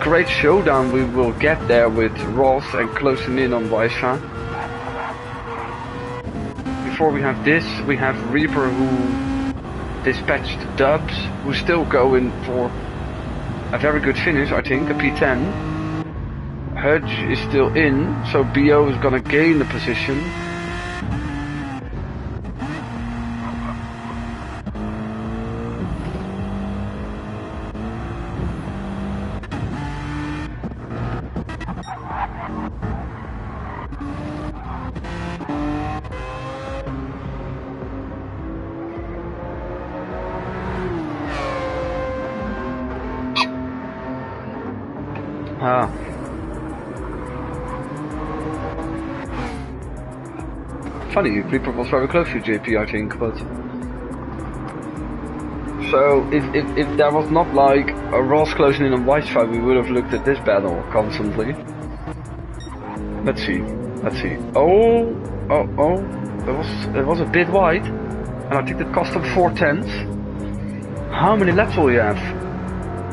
great showdown we will get there with Ross and closing in on Weisha. Before we have this, we have Reaper who dispatched Dubs, who's still going for a very good finish, I think, a P10. Hudge is still in, so BO is gonna gain the position. Funny, Reaper was very close to JP, I think, but... So, if there was not like a Ross closing in on Whitefire, we would have looked at this battle constantly. Let's see, let's see. Oh, it was a bit wide, and I think that cost him 4/10. How many laps will you have?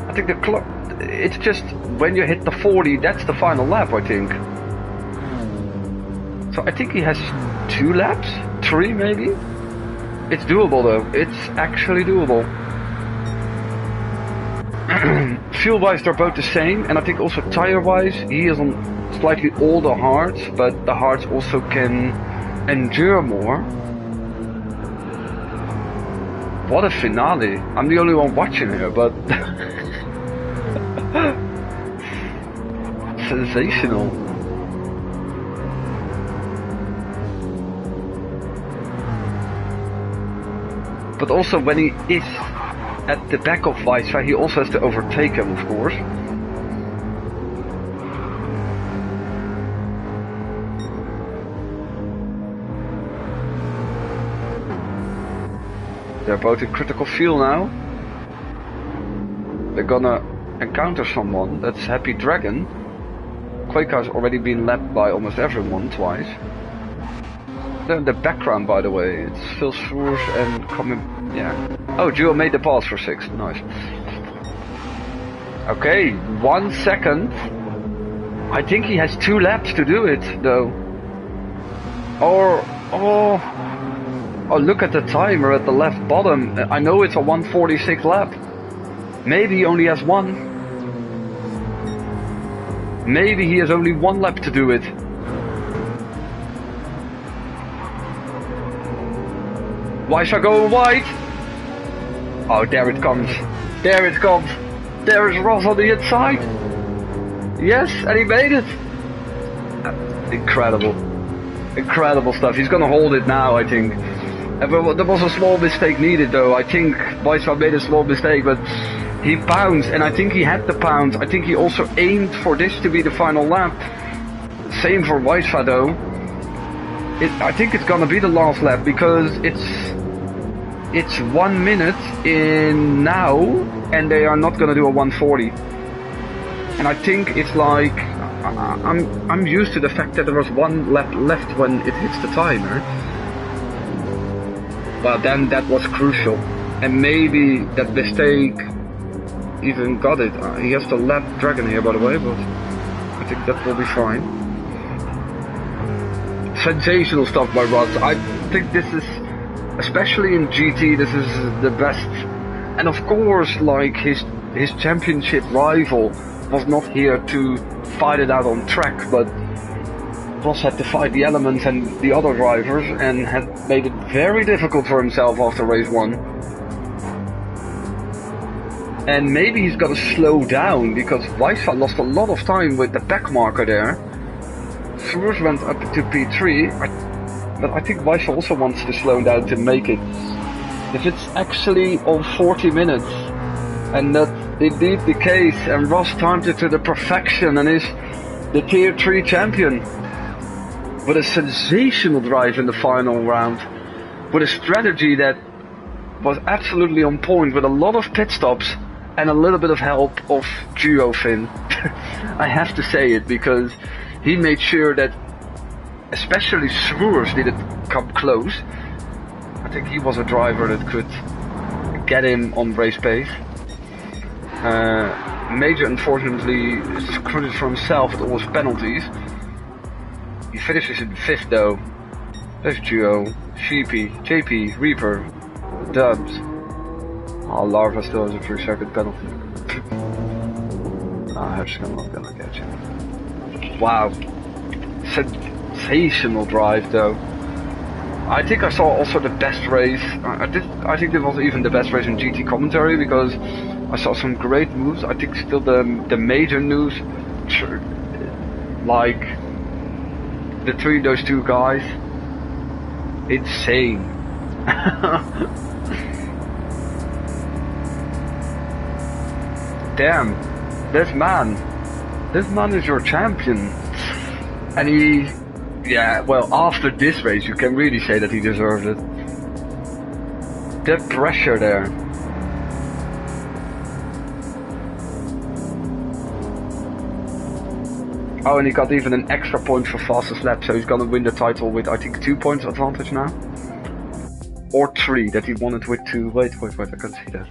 I think the clock... It's just when you hit the 40, that's the final lap, I think. So I think he has 2 laps? 3 maybe? It's doable though, it's actually doable. Fuel wise they're both the same, and I think also tire wise he is on slightly older hards, but the hards also can endure more. What a finale. I'm the only one watching here, but... Sensational. But also when he is at the back of Weisfire, he also has to overtake him, of course. They're both in critical fuel now. They're gonna encounter someone. That's Happy Dragon. Quake's already been lapped by almost everyone twice. there in the background, by the way? It's Phil Sroers and coming. Yeah. Oh, Duo made the pass for 6. Nice. Okay, 1 second. I think he has 2 laps to do it, though. Or oh, look at the timer at the left bottom. I know it's a 1:46 lap. Maybe he only has 1. Maybe he has only 1 lap to do it. Weiss are going wide. Oh, there it comes. There it comes. There is Ross on the inside. Yes, and he made it. Incredible. Incredible stuff. He's gonna hold it now, I think. There was a small mistake needed, though. I think Weiss made a small mistake, but he pounced, and I think he had to pounce. I think he also aimed for this to be the final lap. Same for Weiss, though. I think it's gonna be the last lap, because it's 1 minute in now, and they are not gonna do a 1:40. And I think it's like I'm used to the fact that there was 1 lap left when it hits the timer. But then that was crucial, and maybe that mistake even got it. He has to lap Dragon here, by the way, but I think that will be fine. Sensational stuff by Ross. I think this is, especially in GT, this is the best. And of course, like his championship rival was not here to fight it out on track, but Ross had to fight the elements and the other drivers, and had made it very difficult for himself after race 1. And maybe he's got to slow down, because Weiss lost a lot of time with the back marker there. Sroers went up to P3, but I think Weiss also wants to slow down to make it. If it's actually on 40 minutes, and that's indeed the case, and Ross timed it to the perfection and is the Tier 3 champion. With a sensational drive in the final round, with a strategy that was absolutely on point, with a lot of pit stops and a little bit of help of Duo Finn. I have to say it, because he made sure that especially Sroers didn't come close. I think he was a driver that could get him on race pace. Major unfortunately is credited for himself with all his penalties. He finishes in 5th though. There's Duo, Sheepy, JP, Reaper, Dubs. Oh, Larva still has a 3-second penalty. Hertzgen not gonna catch him. Wow. Sensational drive though. I think I saw also the best race. I think it was even the best race in GT commentary, because I saw some great moves. I think still the major news, like between those 2 guys, insane. Damn, this man is your champion. And he, yeah, well, after this race you can really say that he deserved it. The pressure there. Oh, and he got even an extra point for fastest lap, so he's gonna win the title with, I think, 2 points advantage now. Or 3, that he won it with 2. Wait, I can't see that.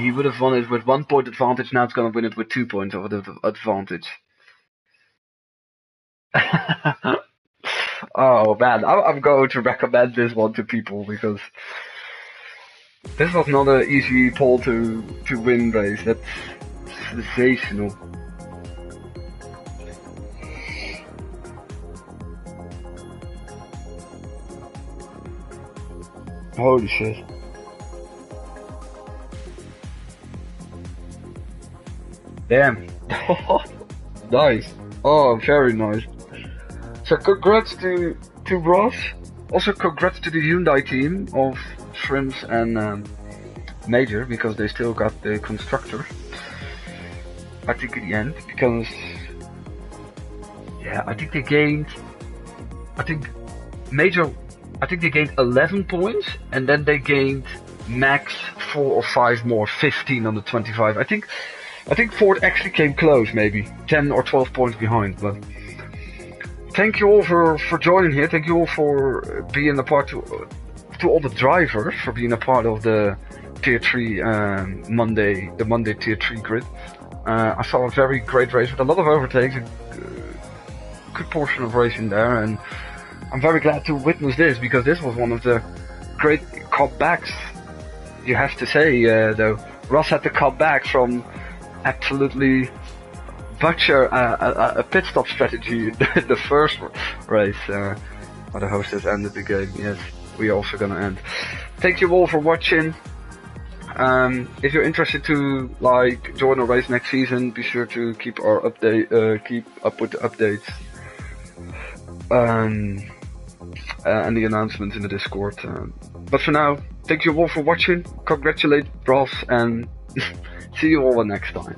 He would have won it with 1 point advantage, now it's gonna win it with 2 points of advantage. Oh man, I'm going to recommend this one to people, because this was not an easy pole to win race. That's sensational. Holy shit. Damn. Nice. Oh, very nice. So congrats to Ross. Also congrats to the Hyundai team of Shrimps and Major, because they still got the constructor. I think in the end, because yeah, I think they gained, they gained 11 points, and then they gained max 4 or 5 more, 15 on the 25. I think Ford actually came close, maybe 10 or 12 points behind, but thank you all for joining here. Thank you all for being a part to all the drivers for being a part of the Tier 3 Monday Tier 3 grid. I saw a very great race with a lot of overtakes, a good portion of racing there, and I'm very glad to witness this because this was one of the great comebacks. You have to say, though, Ross had to come back from absolutely butcher a pit stop strategy in the first race. But the host has ended the game. Yes, we are also gonna end. Thank you all for watching. If you're interested to join our race next season, be sure to keep up with the updates and the announcements in the Discord. But for now, thank you all for watching. Congratulate Ross and see you all next time.